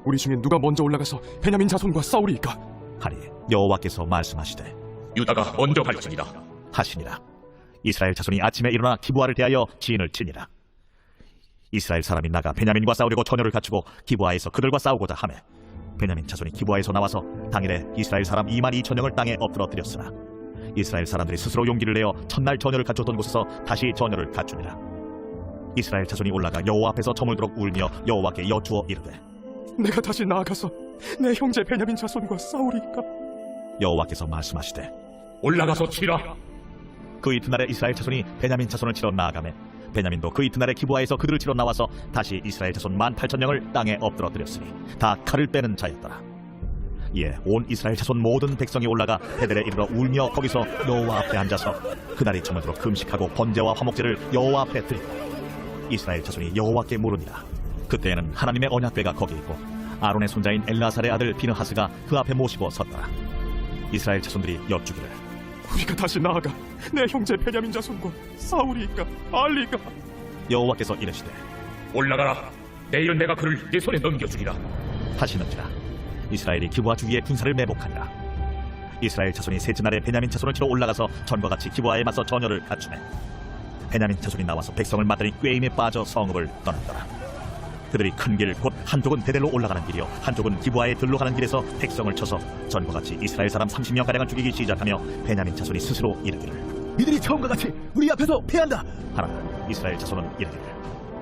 우리 중에 누가 먼저 올라가서 베냐민 자손과 싸우리이까? 하니 여호와께서 말씀하시되 유다가 먼저 갈지니라. 하시니라. 이스라엘 자손이 아침에 일어나 기브아를 대하여 진을 치니라. 이스라엘 사람이 나가 베냐민과 싸우려고 전열을 갖추고 기브아에서 그들과 싸우고자 하매 베냐민 자손이 기브아에서 나와서 당일에 이스라엘 사람 22,000명을 땅에 엎드러뜨렸으나 이스라엘 사람들이 스스로 용기를 내어 첫날 전열을 갖췄던 곳에서 다시 전열을 갖추니라. 이스라엘 자손이 올라가 여호와 앞에서 저물도록 울며 여호와께 여쭈어 이르되 내가 다시 나아가서 내 형제 베냐민 자손과 싸우리이까? 여호와께서 말씀하시되 올라가서 치라. 그 이튿날에 이스라엘 자손이 베냐민 자손을 치러 나아가매 베냐민도 그 이튿날에 기브아에서 그들을 치러 나와서 다시 이스라엘 자손 18,000명을 땅에 엎드러뜨렸으니 다 칼을 빼는 자였더라. 이에 온 이스라엘 자손 모든 백성이 올라가 베델에 이르러 울며 거기서 여호와 앞에 앉아서 그날이 저물도록 금식하고 번제와 화목제를 여호와 앞에 드리고 이스라엘 자손이 여호와께 물으니라. 그때에는 하나님의 언약궤가 거기 있고 아론의 손자인 엘라살의 아들 비느하스가 그 앞에 모시고 섰더라. 이스라엘 자손들이 여쭈기를 우리가 다시 나아가 내 형제 베냐민 자손과 싸우리이까? 알리이까? 여호와께서 이르시되 올라가라. 내일은 내가 그를 내 손에 넘겨주리라. 하시는지라. 이스라엘이 기브아 주위에 군사를 매복하니라. 이스라엘 자손이 셋째 날에 베냐민 자손을 치러 올라가서 전과 같이 기브아에 맞서 전열을 갖추매 베냐민 자손이 나와서 백성을 맞더니 꾀임에 빠져 성읍을 떠났더라. 그들이 큰 길 곧 한쪽은 베델로 올라가는 길이요 한쪽은 기브아에 들로 가는 길에서 백성을 쳐서 전과 같이 이스라엘 사람 30명가량을 죽이기 시작하며 베냐민 자손이 스스로 이르기를 이들이 처음과 같이 우리 앞에서 패한다 하나 이스라엘 자손은 이르기를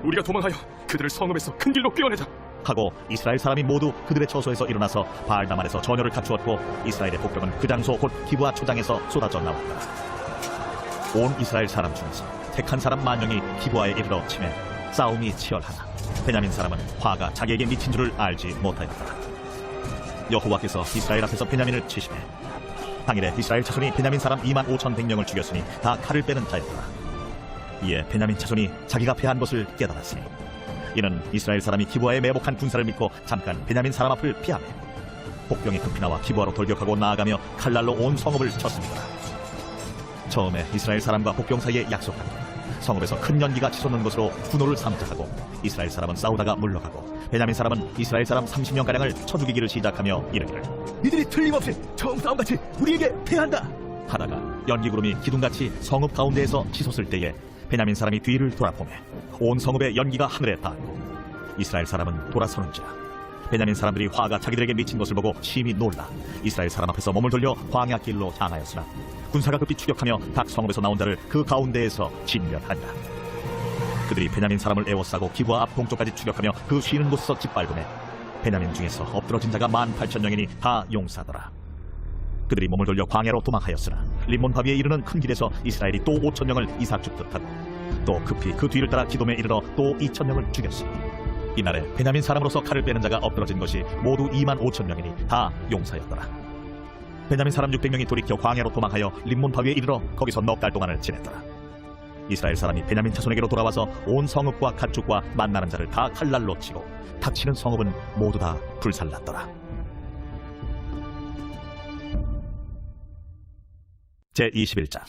우리가 도망하여 그들을 성읍에서 큰 길로 꿰어내자 하고 이스라엘 사람이 모두 그들의 처소에서 일어나서 바알다만에서 전열을 갖추었고 이스라엘의 복병은 그 장소 곧 기브아 초장에서 쏟아져 나왔다. 온 이스라엘 사람 중에서 택한 사람 10,000명이 기브아에 이르러 치매 싸움이 치열하나 베냐민 사람은 화가 자기에게 미친 줄을 알지 못하였더라. 여호와께서 이스라엘 앞에서 베냐민을 치시매 당일에 이스라엘 자손이 베냐민 사람 25,100명을 죽였으니 다 칼을 빼는 자였더라. 이에 베냐민 자손이 자기가 패한 것을 깨달았으니 이는 이스라엘 사람이 기브아에 매복한 군사를 믿고 잠깐 베냐민 사람 앞을 피하며 복병이 급히 나와 기브아로 돌격하고 나아가며 칼날로 온 성읍을 쳤습니다. 처음에 이스라엘 사람과 복병 사이에 약속하되 성읍에서 큰 연기가 치솟는 것으로 분노를 삼자하고 이스라엘 사람은 싸우다가 물러가고 베냐민 사람은 이스라엘 사람 30명가량을 쳐 죽이기를 시작하며 이르기를 이들이 틀림없이 처음 싸움같이 우리에게 패한다 하다가 연기구름이 기둥같이 성읍 가운데에서 치솟을 때에 베냐민 사람이 뒤를 돌아보매 온 성읍의 연기가 하늘에 닿았고 이스라엘 사람은 돌아서는지라. 베냐민 사람들이 화가 자기들에게 미친 것을 보고 심히 놀라 이스라엘 사람 앞에서 몸을 돌려 광야 길로 향하였으나 군사가 급히 추격하며 각 성읍에서 나온 자를 그 가운데에서 진멸하니라. 그들이 베냐민 사람을 에워싸고 기브아 앞 동쪽까지 추격하며 그 쉬는 곳에서 짓밟음에 베냐민 중에서 엎드러진 자가 18,000명이니 다 용사더라. 그들이 몸을 돌려 광야로 도망하였으나 림몬 바위에 이르는 큰 길에서 이스라엘이 또 5,000명을 이삭 죽듯하고 또 급히 그 뒤를 따라 기돔에 이르러 또 2,000명을 죽였으니 이날에 베냐민 사람으로서 칼을 빼는 자가 엎드러진 것이 모두 25,000명이니 다 용사였더라. 베냐민 사람 600명이 돌이켜 광야로 도망하여 림몬 바위에 이르러 거기서 넉 달 동안을 지냈더라. 이스라엘 사람이 베냐민 자손에게로 돌아와서 온 성읍과 가축과 만나는 자를 다 칼날로 치고 닥치는 성읍은 모두 다 불살랐더라. 제21장.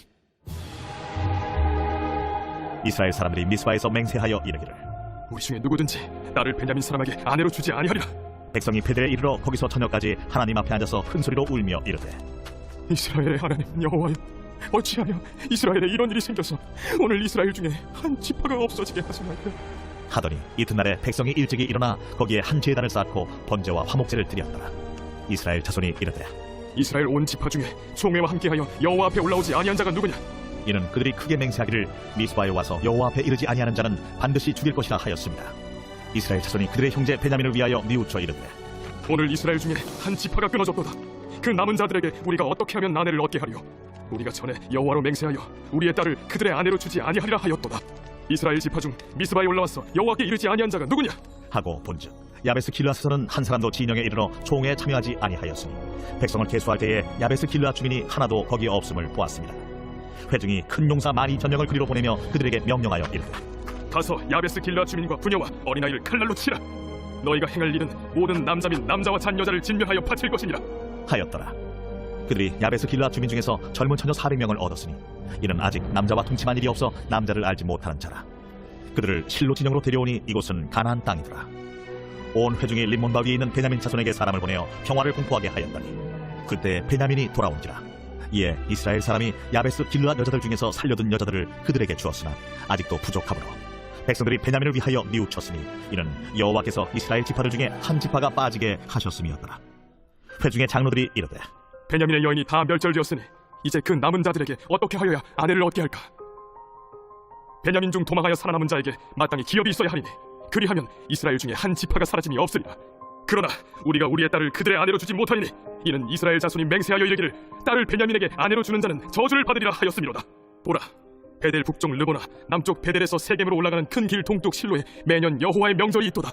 이스라엘 사람들이 미스바에서 맹세하여 이르기를 우리 중에 누구든지 나를 베냐민 사람에게 아내로 주지 아니하리라. 백성이 베델에 이르러 거기서 저녁까지 하나님 앞에 앉아서 큰 소리로 울며 이르되 이스라엘의 하나님 여호와여, 어찌하여 이스라엘에 이런 일이 생겨서 오늘 이스라엘 중에 한 지파가 없어지게 하시나이까? 하더니 이튿날에 백성이 일찍이 일어나 거기에 한 제단을 쌓고 번제와 화목제를 드렸더라. 이스라엘 자손이 이르되 이스라엘 온 지파 중에 총회와 함께하여 여호와 앞에 올라오지 아니한 자가 누구냐? 이는 그들이 크게 맹세하기를 미스바에 와서 여호와 앞에 이르지 아니하는 자는 반드시 죽일 것이라 하였습니다. 이스라엘 자손이 그들의 형제 베냐민을 위하여 뉘우쳐 이르되 오늘 이스라엘 중에 한 지파가 끊어졌도다. 그 남은 자들에게 우리가 어떻게 하면 아내를 얻게 하리요? 우리가 전에 여호와로 맹세하여 우리의 딸을 그들의 아내로 주지 아니하리라 하였도다. 이스라엘 지파 중 미스바에 올라와서 여호와께 이르지 아니한 자가 누구냐? 하고 본즉 야베스 길르앗에서는 한 사람도 진영에 이르러 총회에 참여하지 아니하였으니 백성을 계수할 때에 야베스 길르앗 주민이 하나도 거기에 없음을 보았습니다. 회중이 큰 용사 12,000명을 그리로 보내며 그들에게 명령하여 이르되 가서 야베스 길라 주민과 부녀와 어린아이를 칼날로 치라. 너희가 행할 일은 모든 남자 및 남자와 잔 여자를 진멸하여 바칠 것이니라 하였더라. 그들이 야베스 길르앗 주민 중에서 젊은 처녀 400명을 얻었으니 이는 아직 남자와 동침한 일이 없어 남자를 알지 못하는 자라. 그들을 실로 진영으로 데려오니 이곳은 가나안 땅이더라. 온 회중이 림몬바 위에 있는 베냐민 자손에게 사람을 보내어 평화를 공포하게 하였더니 그때 베냐민이 돌아온지라. 이에 이스라엘 사람이 야베스 길르앗 여자들 중에서 살려둔 여자들을 그들에게 주었으나 아직도 부족하므로 백성들이 베냐민을 위하여 뉘우쳤으니 이는 여호와께서 이스라엘 지파들 중에 한 지파가 빠지게 하셨음이었더라. 회중의 장로들이 이르되 베냐민의 여인이 다 멸절되었으니 이제 그 남은 자들에게 어떻게 하여야 아내를 얻게 할까? 베냐민 중 도망하여 살아남은 자에게 마땅히 기업이 있어야 하리니 그리하면 이스라엘 중에 한 지파가 사라짐이 없으리라. 그러나 우리가 우리의 딸을 그들의 아내로 주지 못하리니 이는 이스라엘 자손이 맹세하여 이르기를 딸을 베냐민에게 아내로 주는 자는 저주를 받으리라 하였음이로다. 보라, 베델 북쪽 르보나 남쪽 베델에서 세겜으로 올라가는 큰 길 동쪽 실로에 매년 여호와의 명절이 있도다.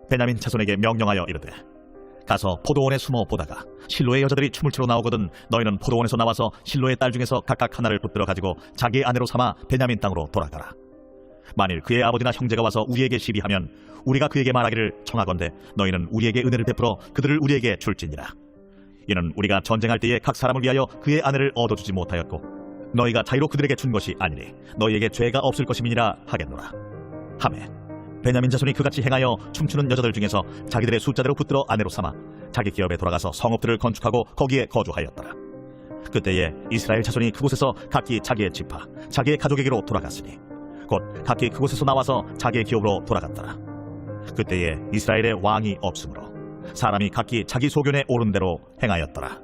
베냐민 자손에게 명령하여 이르되 가서 포도원에 숨어 보다가 실로의 여자들이 춤을 추러 나오거든 너희는 포도원에서 나와서 실로의 딸 중에서 각각 하나를 붙들어 가지고 자기의 아내로 삼아 베냐민 땅으로 돌아가라. 만일 그의 아버지나 형제가 와서 우리에게 시비하면 우리가 그에게 말하기를 청하건대 너희는 우리에게 은혜를 베풀어 그들을 우리에게 줄지니라. 이는 우리가 전쟁할 때에 각 사람을 위하여 그의 아내를 얻어주지 못하였고 너희가 자유로 그들에게 준 것이 아니니 너희에게 죄가 없을 것임이니라 하겠노라. 하매 베냐민 자손이 그같이 행하여 춤추는 여자들 중에서 자기들의 숫자대로 붙들어 아내로 삼아 자기 기업에 돌아가서 성읍들을 건축하고 거기에 거주하였더라. 그때에 이스라엘 자손이 그곳에서 각기 자기의 지파 자기의 가족에게로 돌아갔으니 곧 각기 그곳에서 나와서 자기의 기업으로 돌아갔더라. 그때에 이스라엘의 왕이 없으므로 사람이 각기 자기 소견에 오른 대로 행하였더라.